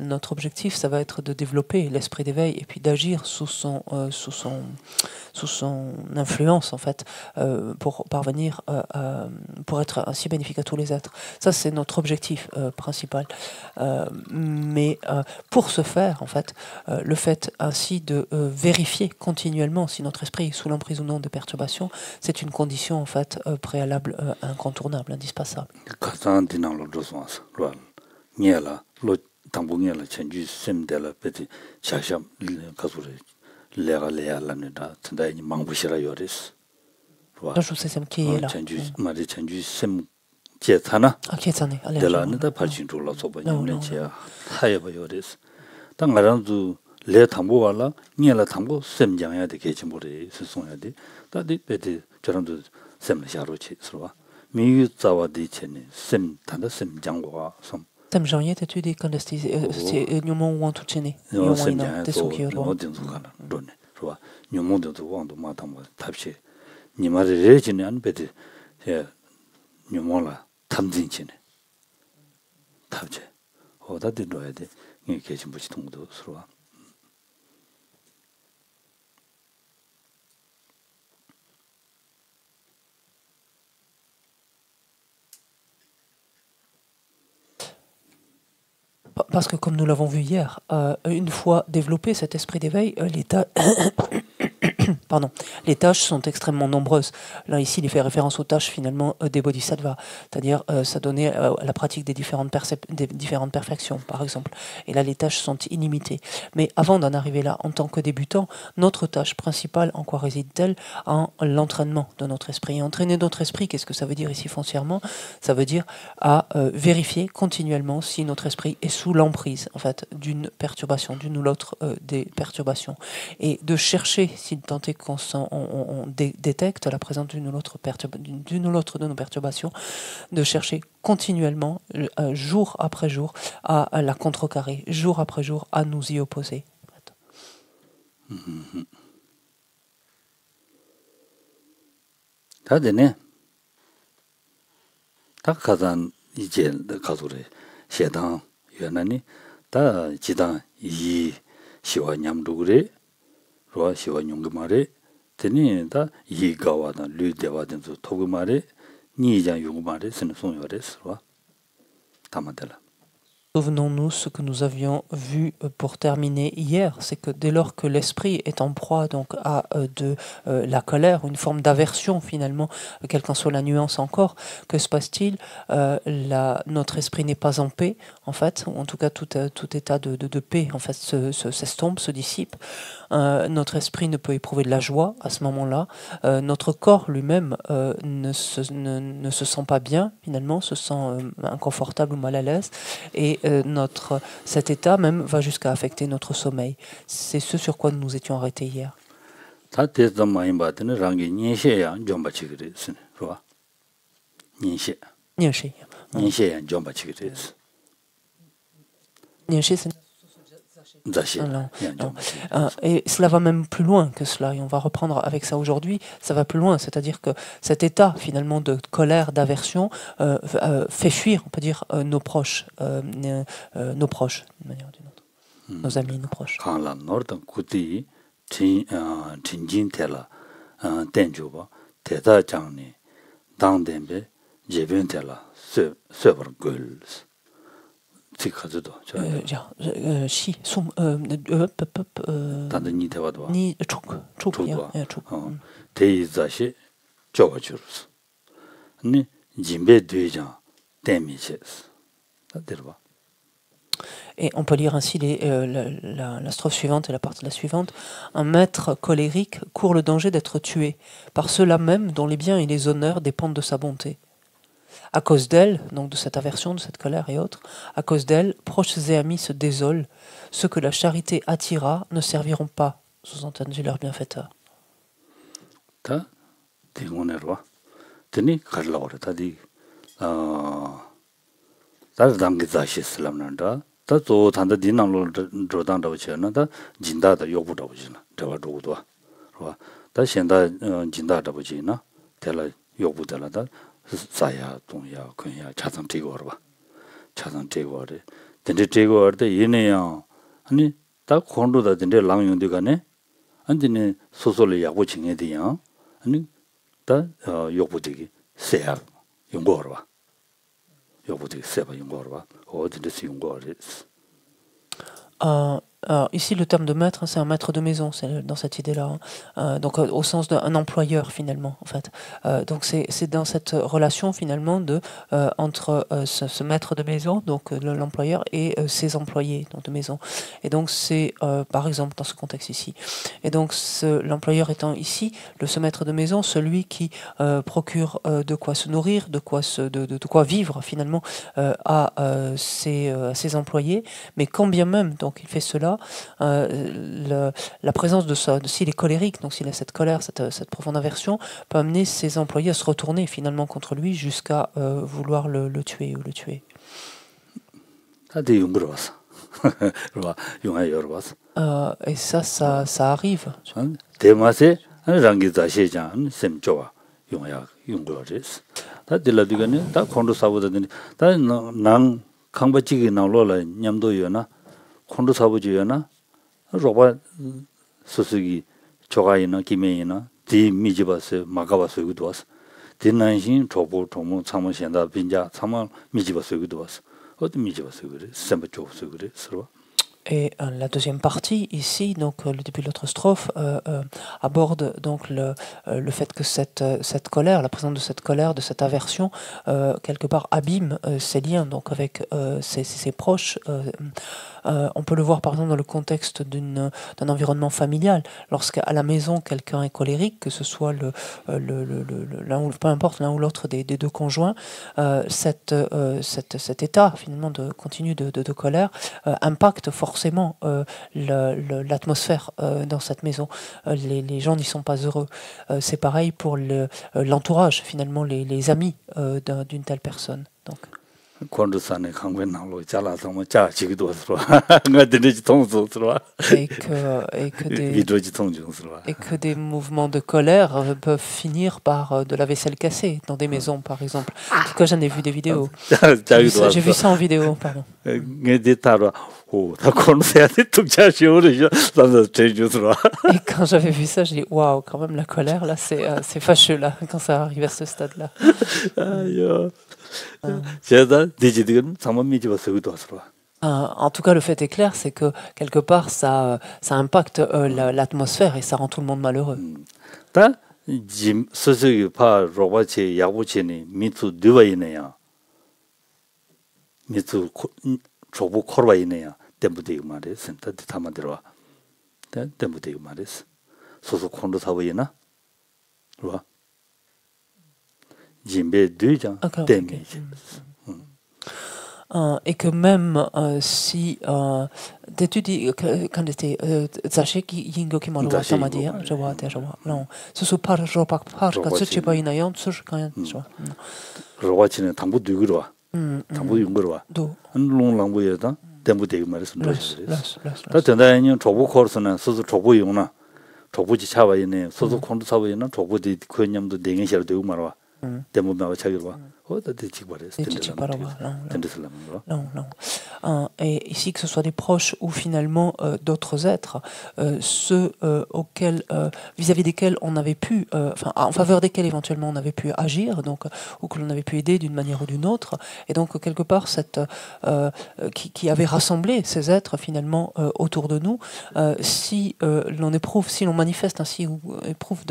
Speaker 2: Notre objectif, ça va être de développer l'esprit d'éveil et puis d'agir sous son influence, en fait, pour parvenir, pour être ainsi bénéfique à tous les êtres. Ça, c'est notre objectif principal. Mais pour ce faire, en fait, le fait ainsi de vérifier continuellement si notre esprit est sous l'emprise ou non de perturbations, c'est une condition en fait préalable, incontournable, indispensable. Je sais c'est qui est là.
Speaker 1: 레 탐보와라 니엘라 탐보 셈장해야 돼 개침보리 스송해야 돼 다디 베디 저런도 셈샤로치 서와 미유자와디 체니 셈 단다 셈장과 섬
Speaker 2: 셈장예 대투디 컨데스티 뇨모 원투 체니 요모이나 대소키요로
Speaker 1: 어딘 소가나 로네 서와 뇨모도 왕도 마탐보 답시 니마르 레지니 안 베디 예 뇨모라 탐진치네 답제 어다디 로야 돼 이 개침보치 통도 서와
Speaker 2: Parce que comme nous l'avons vu hier, une fois développé cet esprit d'éveil, les tâches sont extrêmement nombreuses. Là, ici, il fait référence aux tâches finalement des bodhisattvas, c'est-à-dire s'adonner à la pratique des différentes perfections, par exemple. Et là, les tâches sont illimitées. Mais avant d'en arriver là, en tant que débutant, notre tâche principale, en quoi réside-t-elle? En l'entraînement de notre esprit. Et entraîner notre esprit, qu'est-ce que ça veut dire ici foncièrement? Ça veut dire à vérifier continuellement si notre esprit est sous l'emprise, en fait, d'une perturbation, d'une ou l'autre des perturbations. Et de chercher, s'il tant est qu'on détecte la présence d'une ou l'autre de nos perturbations, de chercher continuellement, jour après jour, à la contrecarrer, jour après jour, à nous y opposer.
Speaker 1: 다되네. 다 가단 이제 가도래. 시당 연하니 다 지당 이 시와 냠도 그래. 로아 시와 용금말에 되니 다 이가와다 류대와든도 토금말에 니장 용금말에 쓰는 송여래서 담아달라.
Speaker 2: Souvenons-nous ce que nous avions vu pour terminer hier, c'est que dès lors que l'esprit est en proie donc à de la colère, une forme d'aversion finalement, quelle qu'en soit la nuance encore, que se passe-t-il? Notre esprit n'est pas en paix, en fait, ou en tout cas tout état de paix en fait s'estompe, se dissipe. Notre esprit ne peut éprouver de la joie à ce moment-là. Notre corps lui-même ne se sent pas bien finalement, se sent inconfortable ou mal à l'aise, et cet état même va jusqu'à affecter notre sommeil. C'est ce sur quoi nous nous étions arrêtés hier. Et cela va même plus loin que cela, et on va reprendre avec ça aujourd'hui, ça va plus loin, c'est-à-dire que cet état finalement de colère, d'aversion fait fuir, on peut dire, nos proches, d'une manière ou d'une autre. nos amis, nos proches.
Speaker 1: 강라 노르던 구디 진진텔라 덴주바 대다장니 당덴베 제변텔라 세버 걸스 지카즈도
Speaker 2: Si, som,
Speaker 1: 단단히 대화도
Speaker 2: ni chuk,
Speaker 1: chukwa.
Speaker 2: chuk.
Speaker 1: 대이자시 줘가지고서 아니 진배 되장 데미체스 들어봐.
Speaker 2: Et on peut lire ainsi la strophe suivante et la partie de la suivante. Un maître colérique court le danger d'être tué par ceux-là même dont les biens et les honneurs dépendent de sa bonté. À cause d'elle, donc de cette aversion, de cette colère et autres, à cause d'elle, proches et amis se désolent. Ceux que la charité attira ne serviront pas, sous-entendu leurs bienfaiteurs.
Speaker 1: 다 대원해봐. 되니 가려고 그래. 다디 다들 담게 다시 슬람난다. 다또 단다 디나로 조단다고 쳐나. 다 진다다 요구다고 지나. 저와 누구도 봐. 다 현다 진다다고 지나. 될라 요구들라다. 사야 동야 그냥 차상 되고 봐. 차상 되고 그래. 근데 되고 할때 얘네야. 아니 딱 콘도다 근데 랑용도 가네. 안디네 소소를 야고 징해 돼요. 아니 다 요구되기 세야 용거로 봐. 요구되기 세바 용거로 봐. 어디서 용거를
Speaker 2: Ici, le terme de maître, c'est un maître de maison, c'est dans cette idée-là. Donc, au sens d'un employeur, finalement, en fait. Donc, c'est dans cette relation, finalement, entre ce maître de maison, donc l'employeur, et ses employés donc, de maison. Et donc, c'est, par exemple, dans ce contexte ici. Et donc, l'employeur étant ici, ce maître de maison, celui qui procure de quoi se nourrir, de quoi vivre, finalement, à ses employés. Mais quand bien même, donc, il fait cela, la présence s'il est colérique, donc s'il a cette colère, cette profonde aversion, peut amener ses employés à se retourner finalement contre lui jusqu'à vouloir le tuer ou le tuer. Et ça arrive.
Speaker 1: 콘도 사부지요나 로바 소수기 조가이나 기메이나 디 미지바스 마가바스 여기도 왔어. 디난신 조보 동무 참모 현다 빈자 참모 미지바스 여기도 왔어. 어디 미지바스 그래? 셈바 조스 그래? 서로.
Speaker 2: Et la deuxième partie, ici, donc le début de l'autre strophe, aborde donc le fait que cette colère, la présence de cette colère, de cette aversion, quelque part abîme ses liens donc avec ses proches. On peut le voir par exemple dans le contexte d'un environnement familial. Lorsqu'à la maison quelqu'un est colérique, que ce soit peu importe l'un ou l'autre des deux conjoints, cet état finalement continu de colère impacte forcément l'atmosphère dans cette maison. Les gens n'y sont pas heureux. C'est pareil pour l'entourage finalement, les amis d'une telle personne. Donc. Et que des mouvements de colère peuvent finir par de la vaisselle cassée dans des maisons, par exemple. En tout cas, j'en ai vu des vidéos. J'ai vu ça en vidéo, pardon. Et quand j'avais vu ça, j'ai dit waouh, quand même la colère là, c'est fâcheux là quand ça arrive à ce stade-là. En tout cas, le fait est clair, c'est que quelque part, ça impacte l'atmosphère et ça rend tout le monde malheureux. Et que même si tu dis quand c'était zaché qui yingo qui m'a dit tamadia je vois non ce sont pas je pas quand c'est pas une ayant ce je quand je
Speaker 1: vois 치는 당부 누구로 당부 용거로 와 롱랑부에다 대부 되게 말했어 다 전화에는 조부 코र्स는 소소 조부 용나 조부지 차와 있네 소소 콘도 사고 있는 조부디 그념도 냉이셔도 되고 말아 대모나와 자기로 어디 지고래서
Speaker 2: Non, non. Et ici, que ce soit des proches ou finalement d'autres êtres, ceux auxquels, vis-à-vis desquels on avait pu, enfin, en faveur desquels éventuellement on avait pu agir, donc, ou que l'on avait pu aider d'une manière ou d'une autre, et donc quelque part qui avait rassemblé ces êtres finalement autour de nous, si l'on éprouve, si l'on manifeste ainsi ou éprouve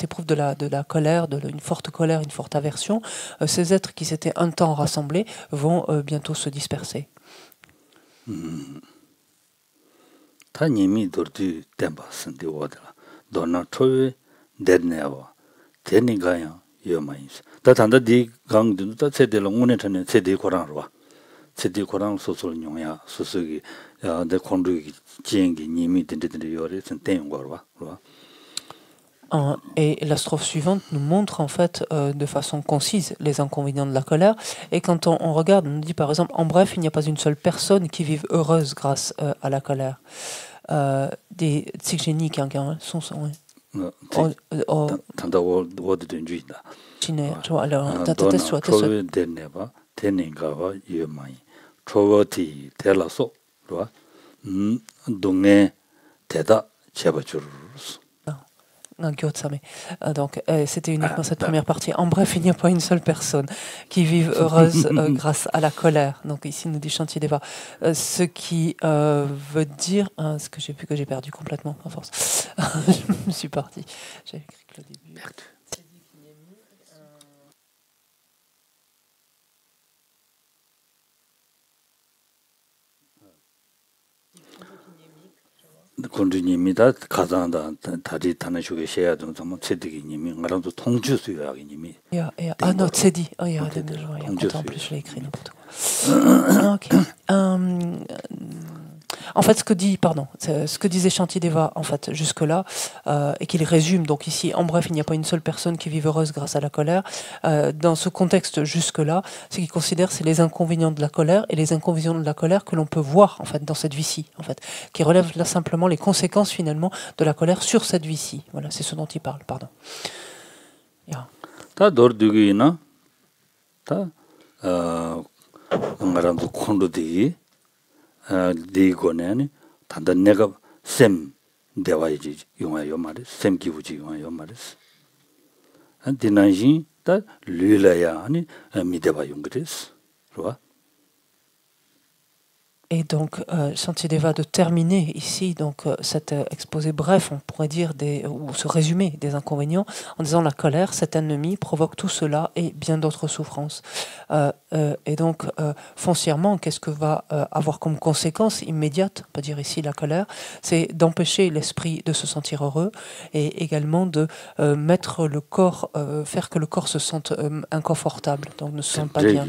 Speaker 2: éprouve de la colère, une forte colère, une forte aversion, ces êtres qui s'étaient un temps rassemblés vont bientôt se disperser. Et la strophe suivante nous montre en fait de façon concise les inconvénients de la colère. Et quand on regarde, on nous dit par exemple, en bref, il n'y a pas une seule personne qui vive heureuse grâce à la colère. Des tsikgeni qui sont donc c'était uniquement cette première partie. En bref, il n'y a pas une seule personne qui vive heureuse grâce à la colère. Donc ici, nous dit Shantideva. Ce qui veut dire... ce que j'ai perdu complètement, à force. Je me suis parti. J'avais écrit que le début. Merde.
Speaker 1: 군주님이다 가자다 다리 타는 쪽에 해야 되는 좀 체득이님이 말아도 통주수야기님이
Speaker 2: ah non c'est dit oh il y a en plus je l'ai écrit n'importe quoi. Ok. En fait, ce que disait Shantideva en fait jusque-là, et qu'il résume donc ici, en bref, il n'y a pas une seule personne qui vive heureuse grâce à la colère. Dans ce contexte jusque-là, ce qu'il considère, c'est les inconvénients de la colère et les inconvénients de la colère que l'on peut voir en fait dans cette vie-ci, en fait, qui relèvent là simplement les conséquences finalement de la colère sur cette vie-ci. Voilà, c'est ce dont il parle. Pardon.
Speaker 1: Ta dordugi나 ta ngaran도 콘도디 디고네니 단다 내가 셈 대화이지 용화요 말이 셈 기부지 용화요 말이스 디나지 다 류라야 아니 미대바 용그리스 좋아.
Speaker 2: Et donc, Shantideva de terminer ici donc cet exposé bref, on pourrait dire ou ce résumé des inconvénients, en disant la colère, cet ennemi, provoque tout cela et bien d'autres souffrances. Et donc, foncièrement, qu'est-ce que va avoir comme conséquence immédiate, on peut dire ici la colère, c'est d'empêcher l'esprit de se sentir heureux et également de mettre le corps, faire que le corps se sente inconfortable, donc ne se sente pas bien.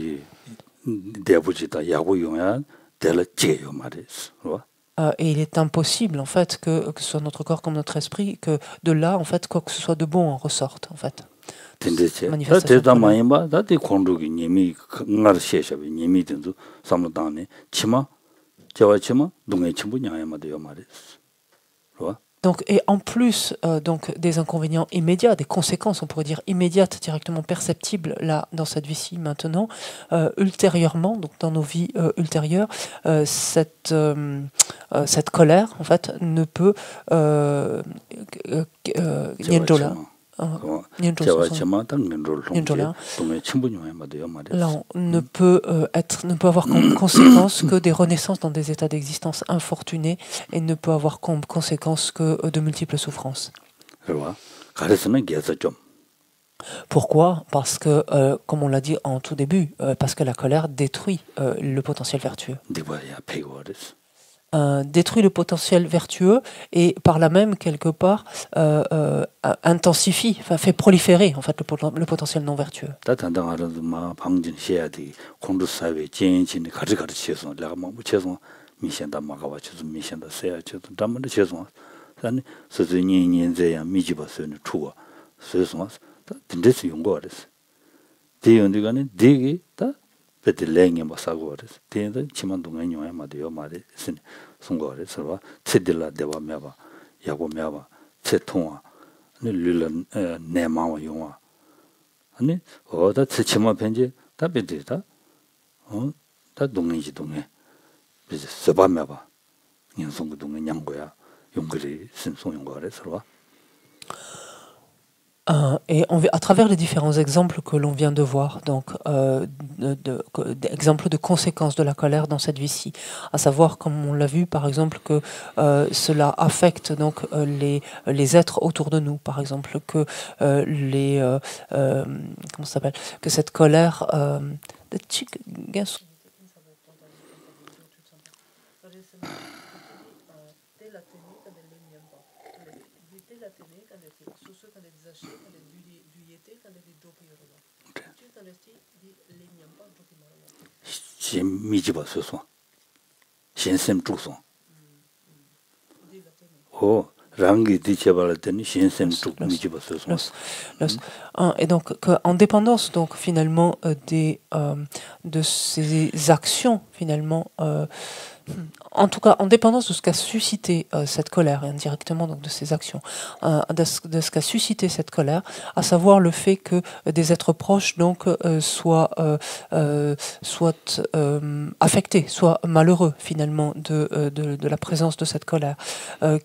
Speaker 2: Et il est impossible en fait que ce soit notre corps comme notre esprit, que de là en fait quoi que ce soit de bon en ressorte en fait. Donc, et en plus donc des inconvénients immédiats, des conséquences, on pourrait dire immédiates, directement perceptibles là dans cette vie-ci maintenant, ultérieurement, donc dans nos vies ultérieures, cette colère en fait ne peut là, on ne peut avoir comme conséquence que des renaissances dans des états d'existence infortunés et ne peut avoir comme conséquence que de multiples souffrances. Pourquoi ? Parce que, comme on l'a dit en tout début, parce que la colère détruit le potentiel vertueux. Détruit le potentiel vertueux et par là même quelque part intensifie, fait proliférer en fait le potentiel non vertueux.
Speaker 1: 베들랭에 마사고레스 대도 치만 동안 용해 마디요 말이 송거레스와 체딜라 대와 메바 야고 메바 체통아 아니 룰라 내마와 용와 아니 어다 치치마 편지 답이다 다 동행지 동해 이제 써봐매봐 인송도 동행 양고야 용글이 신송 용거래 서로
Speaker 2: Et à travers les différents exemples que l'on vient de voir, donc exemples de conséquences de la colère dans cette vie-ci, à savoir, comme on l'a vu, par exemple, que cela affecte donc les êtres autour de nous, par exemple, que comment ça s'appelle, que cette colère,
Speaker 1: 미지버서서 신샘 죽소 오 랑기 디체발했더니 신샘 죽 미지버서서
Speaker 2: et donc en dépendance donc finalement de ces actions finalement en tout cas, en dépendance de ce qu'a suscité cette colère, et indirectement donc de ces actions, de ce qu'a suscité cette colère, à savoir le fait que des êtres proches donc soient affectés, soient malheureux finalement de la présence de cette colère,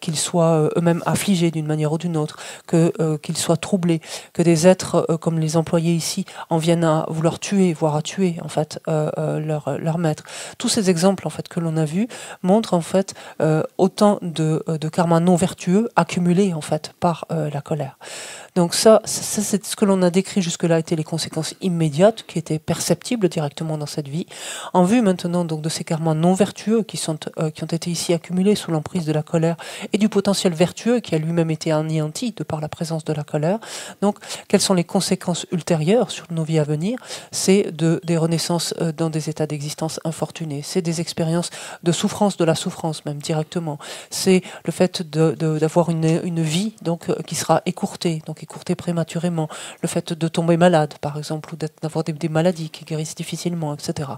Speaker 2: qu'ils soient eux-mêmes affligés d'une manière ou d'une autre, qu'ils soient troublés, que des êtres comme les employés ici en viennent à vouloir tuer, voire à tuer en fait leur maître. Tous ces exemples en fait que l'on a vus montre en fait autant de karma non vertueux accumulés en fait par la colère. Donc ça c'est ce que l'on a décrit jusque-là étaient les conséquences immédiates qui étaient perceptibles directement dans cette vie. En vue maintenant donc de ces karmas non vertueux qui ont été ici accumulés sous l'emprise de la colère et du potentiel vertueux qui a lui-même été anéanti de par la présence de la colère. Donc quelles sont les conséquences ultérieures sur nos vies à venir? C'est des renaissances dans des états d'existence infortunés, c'est des expériences de souffrance, de la souffrance même directement. C'est le fait d'avoir une vie donc qui sera écourtée prématurément, le fait de tomber malade par exemple, ou d'avoir des maladies qui guérissent difficilement, etc.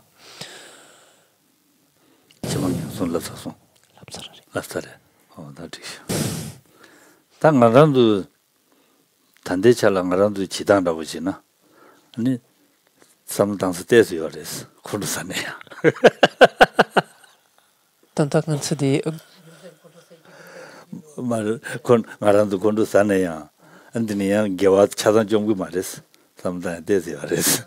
Speaker 1: 말 말한도 건도 사네야. 안드니야 개와 차단 정부 말했어. 삼다 대세 말했어.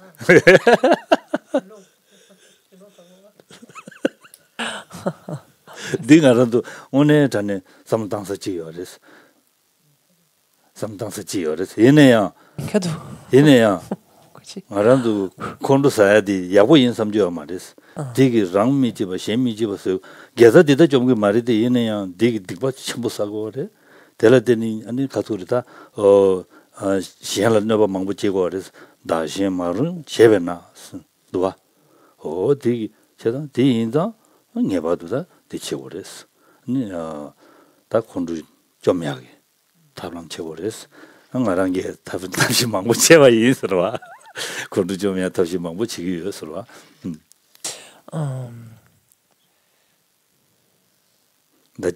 Speaker 1: 네가라도 오늘 전에 삼당서 지어랬어. 삼당서 지어랬어. 얘네야.
Speaker 2: cadeau.
Speaker 1: 얘네야. 말한도 건도 사야지 야고 인삼지어 말했어. 되게 랑미지바 셴미지바서 게자디다 좀 말이데 얘네야 되게 득바 첨부 사고 그래. 될라데니 아니 가토리다 시한을 넣어 망부지고 그래서 다시 말은 제베나 도와 되게 제가 대인다 네바도다 대치고 그랬어. 아니 다 콘도 좀 약해. 답랑 치고 그랬어. 나랑 게 답은 다시 망부지와 이스러와. 콘도 좀 약 다시 망부지기 위해서와.
Speaker 2: J'ai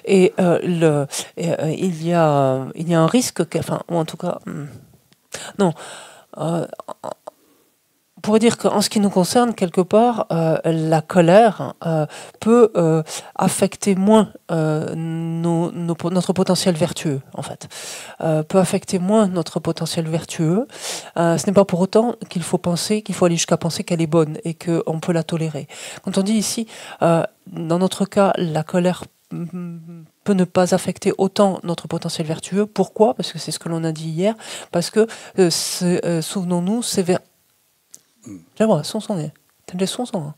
Speaker 2: et il y a un risque enfin ou en tout cas non on pourrait dire qu'en ce qui nous concerne, quelque part, la colère peut affecter moins notre potentiel vertueux, en fait. Peut affecter moins notre potentiel vertueux. Ce n'est pas pour autant qu'il faut aller jusqu'à penser qu'elle est bonne et qu'on peut la tolérer. Quand on dit ici, dans notre cas, la colère peut ne pas affecter autant notre potentiel vertueux. Pourquoi? Parce que c'est ce que l'on a dit hier. Parce que, souvenons-nous, c'est vers... J'aimerais son sonnet. T'as des sons hein.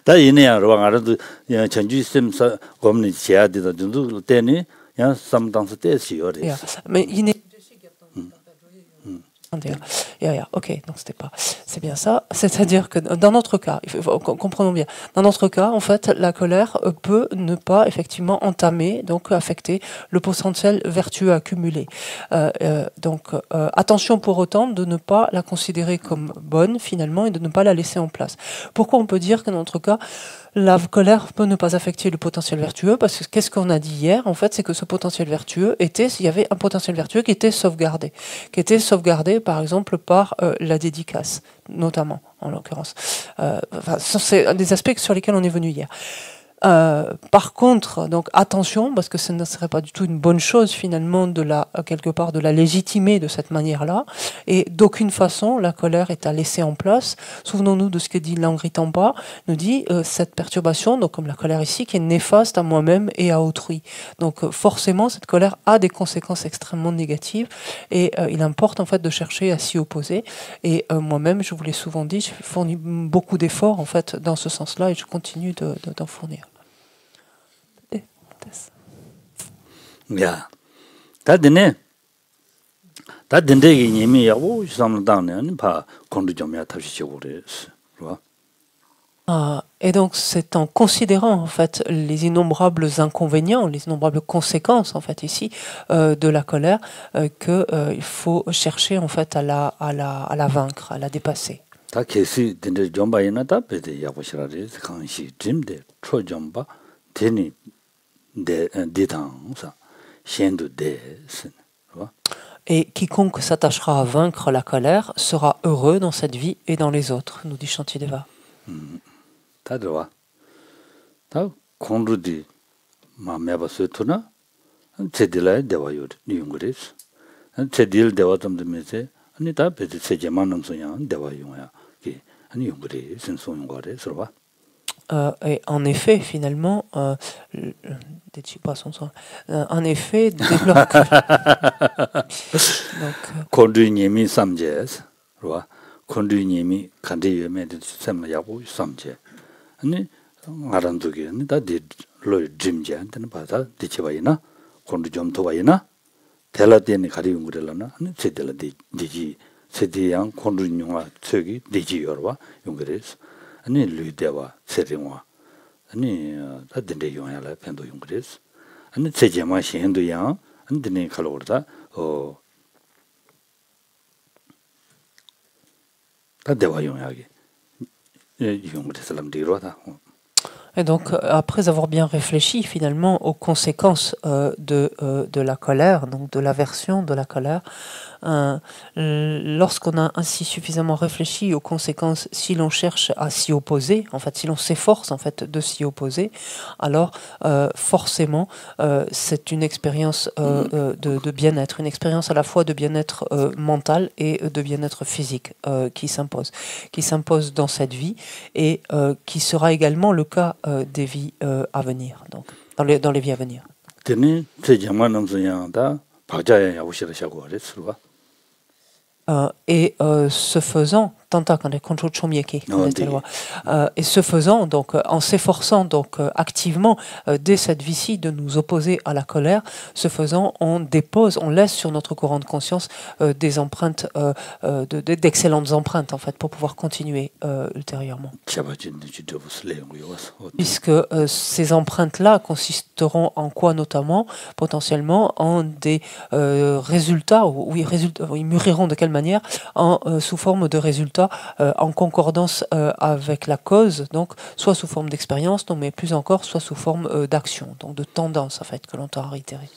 Speaker 1: 다 이내야 로가라도 전주 시스템 고문이 지야 되다 정도 때니 야 삼당스 때시요래.
Speaker 2: Ja, mais il n'est ok, donc c'est bien ça. C'est-à-dire que dans notre cas, comprenons bien, dans notre cas, en fait, la colère peut ne pas effectivement entamer, donc affecter le potentiel vertueux accumulé. Donc, attention pour autant de ne pas la considérer comme bonne finalement et de ne pas la laisser en place. Pourquoi on peut dire que dans notre cas, la colère peut ne pas affecter le potentiel vertueux, parce que qu'est-ce qu'on a dit hier, en fait, c'est que ce potentiel vertueux il y avait un potentiel vertueux qui était sauvegardé par exemple par la dédicace, notamment, en l'occurrence. C'est des aspects sur lesquels on est venu hier. Par contre, donc attention, parce que ce ne serait pas du tout une bonne chose finalement quelque part de la légitimer de cette manière-là, et d'aucune façon la colère est à laisser en place. Souvenons-nous de ce que dit Langri Tangpa, nous dit cette perturbation, donc comme la colère ici, qui est néfaste à moi-même et à autrui. Donc forcément, cette colère a des conséquences extrêmement négatives, et il importe en fait de chercher à s'y opposer. Et moi-même, je vous l'ai souvent dit, j'ai fourni beaucoup d'efforts en fait dans ce sens-là, et je continue d'en fournir.
Speaker 1: 야, 다 되네. 다 된대기 님이야고 삼당네 봐 건도 좀야 답시고 그랬어.
Speaker 2: Et donc c'est en considérant en fait les innombrables inconvénients, les innombrables conséquences en fait ici de la colère que il faut chercher en fait à la vaincre, à la dépasser.
Speaker 1: 다 계시 된대 좀 봐이나 답베데 야고시라리 강시 짐데 초좀봐 되니 데 대당사 신도 데스.
Speaker 2: Et quiconque s'attachera à vaincre la colère sera heureux dans cette vie et dans les autres, nous dit Shantideva.
Speaker 1: 다 들어와. 다 공루디 마음에봐 쓰투나 제딜라에 대와요 니용그레스. 제딜 대와 좀 되면서 아니 다 베드 세제만 넘소야 대와요야. 아니 용그레 신소용 거래 서봐.
Speaker 2: Et en effet, finalement, en effet, dès lors que...
Speaker 1: kondunyemi samjes, right? kondunyemi kandiye samyabu samje. Ani aranduge ni da de lo jimje antene bada dichebaina kondu 좀 tobaina telladeni gari ungurelana ani sedela diji sediyang kondunywa chögi diji yorwa ungures. 아니 루이데와 세ringwa 아니 다 된대 용야라 펜도 용그레스 아니 제제마 신도야 안드네 칼로르다 다 대화 용야게 용그레스람 디로다.
Speaker 2: Et donc, après avoir bien réfléchi finalement aux conséquences de la colère, donc de l'aversion de la colère, lorsqu'on a ainsi suffisamment réfléchi aux conséquences, si l'on cherche à s'y opposer, en fait, si l'on s'efforce en fait de s'y opposer, alors forcément, c'est une expérience de bien-être, une expérience à la fois de bien-être mental et de bien-être physique qui s'impose dans cette vie et qui sera également le cas des vies à venir, donc dans les vies à venir. Et ce faisant, et ce faisant, donc en s'efforçant donc activement dès cette vie-ci de nous opposer à la colère, ce faisant, on laisse sur notre courant de conscience des empreintes, d'excellentes empreintes en fait, pour pouvoir continuer ultérieurement. Puisque ces empreintes-là consisteront en quoi notamment, potentiellement, en des résultats, ils mûriront de quelle manière, sous forme de résultats en concordance avec la cause, donc soit sous forme d'expérience, non, mais plus encore, soit sous forme d'action, donc de tendance en fait que l'on tend à réitérer.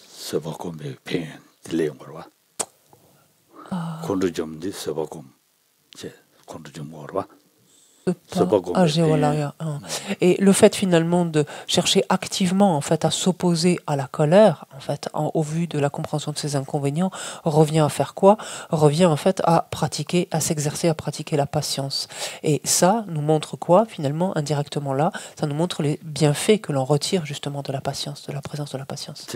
Speaker 2: Et le fait finalement de chercher activement en fait à s'opposer à la colère, en fait, au vu de la compréhension de ses inconvénients, revient à faire quoi? Revient en fait à pratiquer, à s'exercer, à pratiquer la patience. Et ça nous montre quoi finalement indirectement là? Ça nous montre les bienfaits que l'on retire justement de la patience, de la présence de la patience.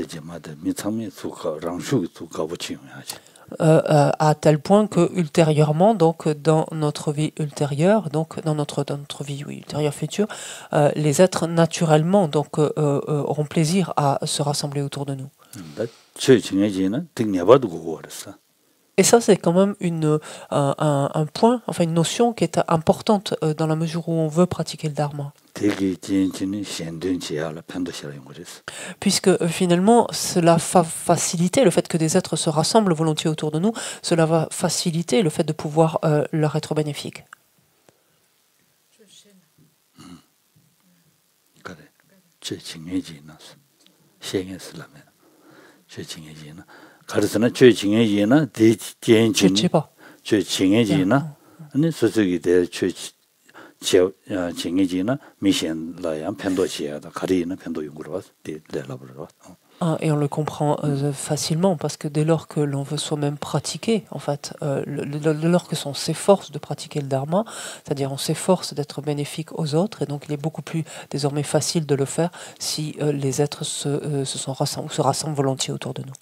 Speaker 2: à tel point que ultérieurement, donc dans notre vie ultérieure, donc dans notre vie ultérieure future, les êtres naturellement donc auront plaisir à se rassembler autour de nous. Et ça, c'est quand même un point, enfin une notion qui est importante dans la mesure où on veut pratiquer le dharma. Puisque finalement, cela va faciliter le fait que des êtres se rassemblent volontiers autour de nous, cela va faciliter le fait de pouvoir leur être bénéfique. Et on le comprend facilement parce que dès lors que l'on veut soi-même pratiquer, en fait, dès lors que on s'efforce de pratiquer le dharma, c'est-à-dire on s'efforce d'être bénéfique aux autres, et donc il est beaucoup plus désormais facile de le faire si les êtres se rassemblent volontiers autour de nous.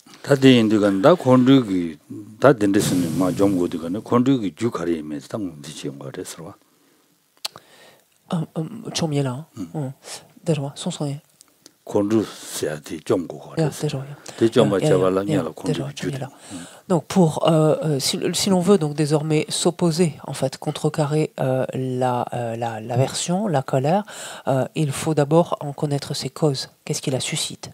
Speaker 2: Donc si l'on veut donc désormais s'opposer, en fait, contrecarrer l'aversion, la colère, il faut d'abord en connaître ses causes. Qu'est-ce qui la suscite?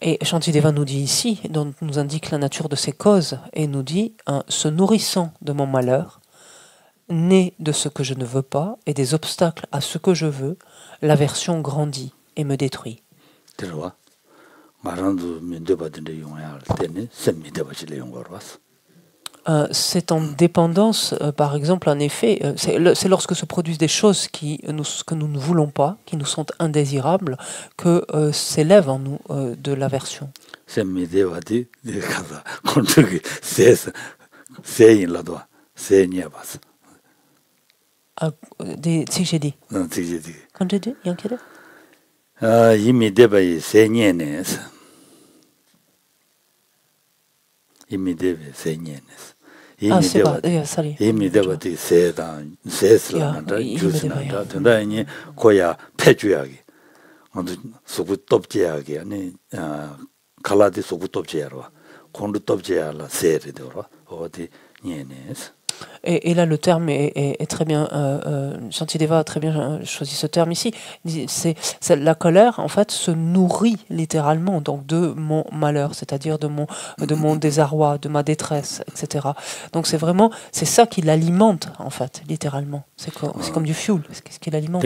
Speaker 2: Et Shantideva nous dit ici, donc nous indique la nature de ces causes, et nous dit se nourrissant de mon malheur, né de ce que je ne veux pas et des obstacles à ce que je veux, l'aversion grandit et me détruit. C'est en dépendance, par exemple, un effet, c'est lorsque se produisent des choses que nous ne voulons pas, qui nous sont indésirables, que s'élève en nous de l'aversion. Des tigedi. Quand j'ai dit, yankere? C'est pas, sorry. Et là, le terme est très bien. Shantideva a très bien choisi ce terme ici. C'est la colère, en fait, se nourrit littéralement donc de mon malheur, c'est-à-dire de mon désarroi, de ma détresse, etc. Donc c'est ça qui l'alimente, en fait, littéralement. C'est comme du fuel, c'est ce qui l'alimente.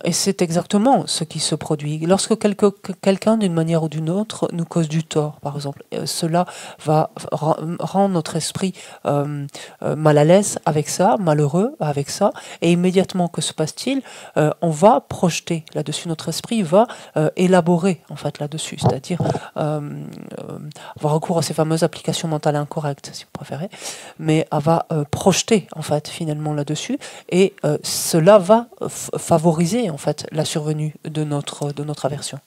Speaker 2: Et c'est exactement ce qui se produit. Lorsque quelqu'un, d'une manière ou d'une autre, nous cause du tort, par exemple, cela va rendre notre esprit mal à l'aise avec ça, malheureux avec ça, et immédiatement, que se passe-t-il? On va projeter là-dessus, notre esprit va élaborer, en fait, là-dessus, c'est-à-dire avoir recours à ces fameuses applications mentales incorrectes, si vous préférez, mais elle va projeter, en fait, finalement, là-dessus, et cela va favoriser en fait la survenue de notre aversion.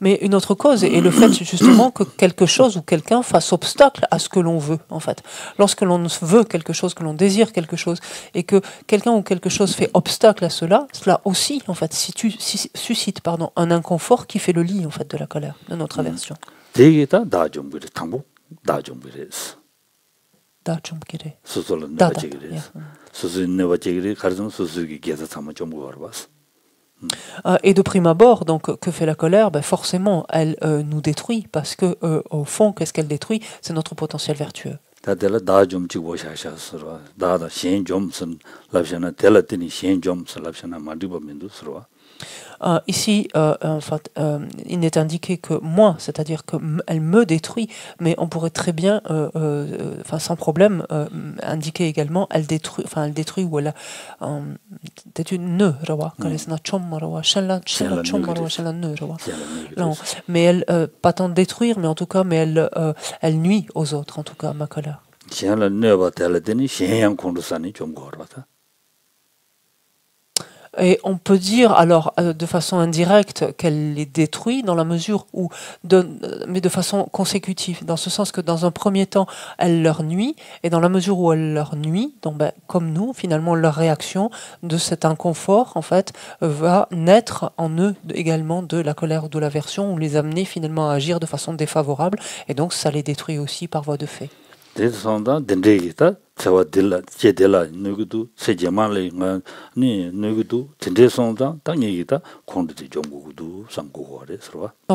Speaker 2: Mais une autre cause est le fait justement que quelque chose ou quelqu'un fasse obstacle à ce que l'on veut, en fait. Lorsque l'on veut quelque chose, que l'on désire quelque chose, et que quelqu'un ou quelque chose fait obstacle à cela aussi, en fait, suscite un inconfort qui fait le lit, en fait, de la colère, de notre aversion. Et de prime abord, donc, que fait la colère? Forcément, elle nous détruit, parce que au fond, qu'est-ce qu'elle détruit? C'est notre potentiel vertueux.
Speaker 1: 다들 다좀 찍고 샤샤스로 다다 신 좀슨 랍샤나 텔라티니 신 좀슨 랍샤나 마디보면도 스로.
Speaker 2: Ici, en fait, il n'est indiqué que moi, c'est-à-dire qu'elle me détruit, mais on pourrait très bien, sans problème, indiquer également elle détruit ou elle c'est une ne, non, mais elle, pas tant détruire, mais en tout cas, mais elle nuit aux autres, en tout cas, ma colère. Et on peut dire alors de façon indirecte qu'elle les détruit dans la mesure où, mais de façon consécutive, dans ce sens que dans un premier temps, elle leur nuit, et dans la mesure où elle leur nuit, donc comme nous, finalement, leur réaction de cet inconfort, en fait, va naître en eux également de la colère ou de l'aversion, ou les amener finalement à agir de façon défavorable, et donc ça les détruit aussi par voie de fait. Donc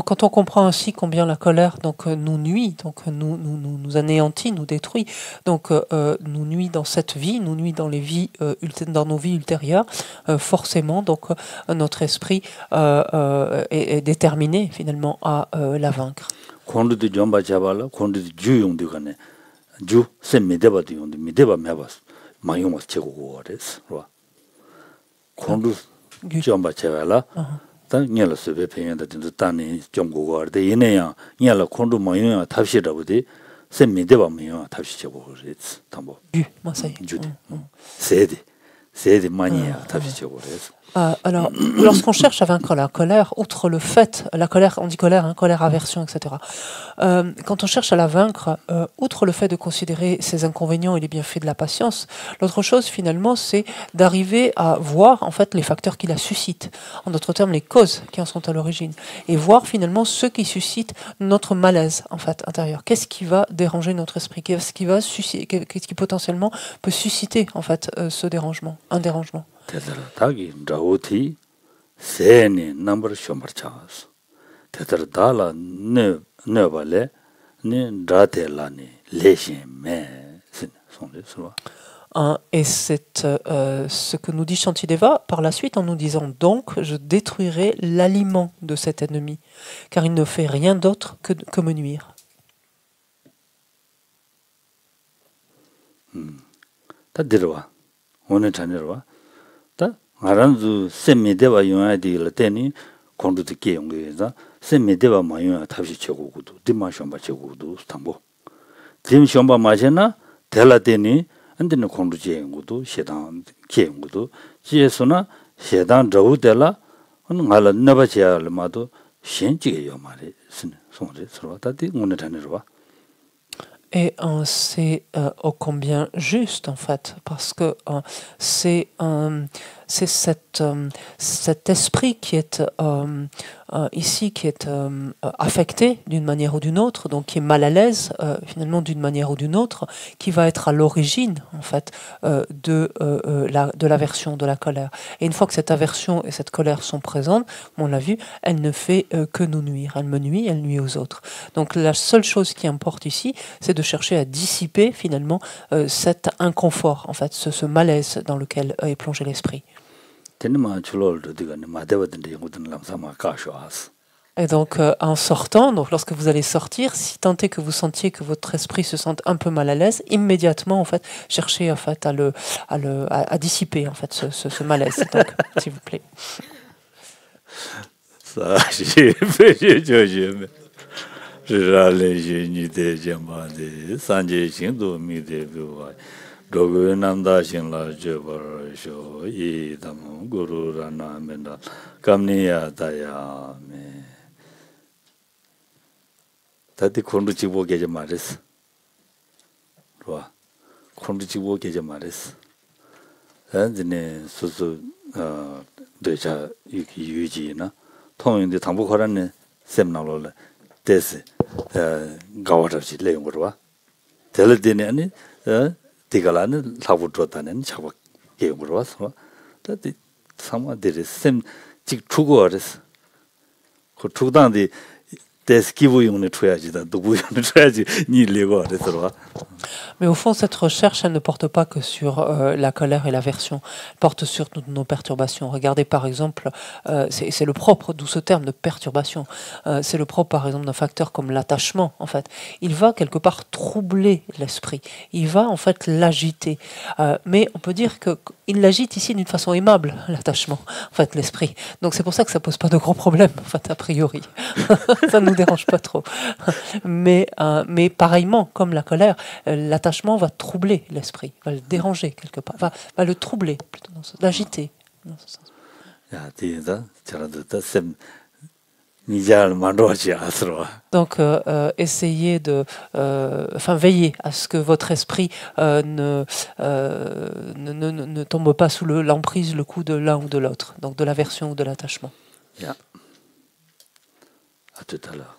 Speaker 2: quand on comprend ainsi combien la colère nous nuit, donc nous anéantit, nous détruit, donc nous nuit dans cette vie, nous nuit dans les vies dans nos vies ultérieures, forcément donc notre esprit est déterminé finalement à la vaincre.
Speaker 1: 주 세미데바도 용데 미데바 메바스 마용마스 제고고 그랬어. 콘두 좀바 제발라 단 녀를 섭에 페인다 진짜 단이 좀 고고 할때 얘네야 녀를 콘두 마용야 탑시라고디 세미데바 마용 탑시 제고 그랬어. 담보 주디 세디 마니야 탑시 제고 그랬어.
Speaker 2: Alors, lorsqu'on cherche à vaincre la colère, outre le fait, la colère, on dit colère, colère, aversion, etc. Quand on cherche à la vaincre, outre le fait de considérer ses inconvénients et les bienfaits de la patience, l'autre chose finalement, c'est d'arriver à voir en fait les facteurs qui la suscitent, en d'autres termes les causes qui en sont à l'origine, et voir finalement ce qui suscite notre malaise en fait intérieur. Qu'est-ce qui va déranger notre esprit? Qu'est-ce qui potentiellement peut susciter en fait ce dérangement, un dérangement?
Speaker 1: 대다라다기 라오티 세네 넘버 쇼마차스 대다라달라 네발레 네 라텔라니 레시메 손레스와.
Speaker 2: Et c'est ce que nous dit Shantideva par la suite en nous disant donc je détruirai l'aliment de cet ennemi car il ne fait rien d'autre que me nuire.
Speaker 1: 다들어와 오늘 자녀와 아란주 세미데바 용아디를 때니 콘두티게 용게자 세미데바 마용아 탑시 최고고도 디마숑바 최고고도 스탐보 디마숑바 마제나 델라데니 안데는 콘두제 용고도 셰당 게용고도 지에서나 셰당 저우델라 언갈라 나바지알마도 신지게 요 말이 손에 서로다디 오늘 자녀와.
Speaker 2: Et c'est ô combien juste en fait, parce que c'est cet esprit qui est ici, qui est affecté d'une manière ou d'une autre, donc qui est mal à l'aise finalement d'une manière ou d'une autre, qui va être à l'origine en fait de l'aversion, de la colère. Et une fois que cette aversion et cette colère sont présentes, on l'a vu, elle ne fait que nous nuire. Elle me nuit, elle nuit aux autres. Donc la seule chose qui importe ici, c'est de chercher à dissiper finalement cet inconfort, en fait, ce malaise dans lequel est plongé l'esprit. Et donc, en sortant, donc lorsque vous allez sortir, si tant est que vous sentiez que votre esprit se sente un peu mal à l'aise, immédiatement, en fait, cherchez en fait à dissiper en fait ce malaise. Donc, s'il vous plaît.
Speaker 1: Dogunanda Shinla Jebarasho, Idam Guru Rana Menda, Kamnia Daya me. Tati Konduchibo Gejamaris. Rua Konduchibo Gejamaris. And then Susu Deja Yuji, Tong the Tambu Korane, Semnalola, Desi, Gawatachi Leungurwa. Tell it in any. 디갈라는 사부줬다는 차고 게임으로 와서 다디 사마들이 샘 직 추고어스 그 추당디 기부용에 줘야지다. 누구용에 줘야지 니 레고 그래서
Speaker 2: Mais au fond, cette recherche, elle ne porte pas que sur la colère et l'aversion. Elle porte sur toutes nos perturbations. Regardez par exemple, c'est le propre, d'où ce terme de perturbation. C'est le propre par exemple d'un facteur comme l'attachement, en fait. Il va quelque part troubler l'esprit. Il va en fait l'agiter. Mais on peut dire qu'il l'agite ici d'une façon aimable, l'attachement, en fait, l'esprit. Donc c'est pour ça que ça pose pas de gros problèmes, en fait, a priori. Ça ne nous dérange pas trop. Mais pareillement, comme la colère, l'attachement va troubler l'esprit, va le déranger quelque part, va le troubler, plutôt, l'agiter. Dans ce sens.
Speaker 1: 야, 뒤에다 저러다 쌤 니잘 만들어지 아스로.
Speaker 2: Donc, essayez veillez à ce que votre esprit ne tombe pas sous l'emprise, le coup de l'un ou de l'autre, donc de l'aversion ou de l'attachement.
Speaker 1: 야, à tout à l'heure.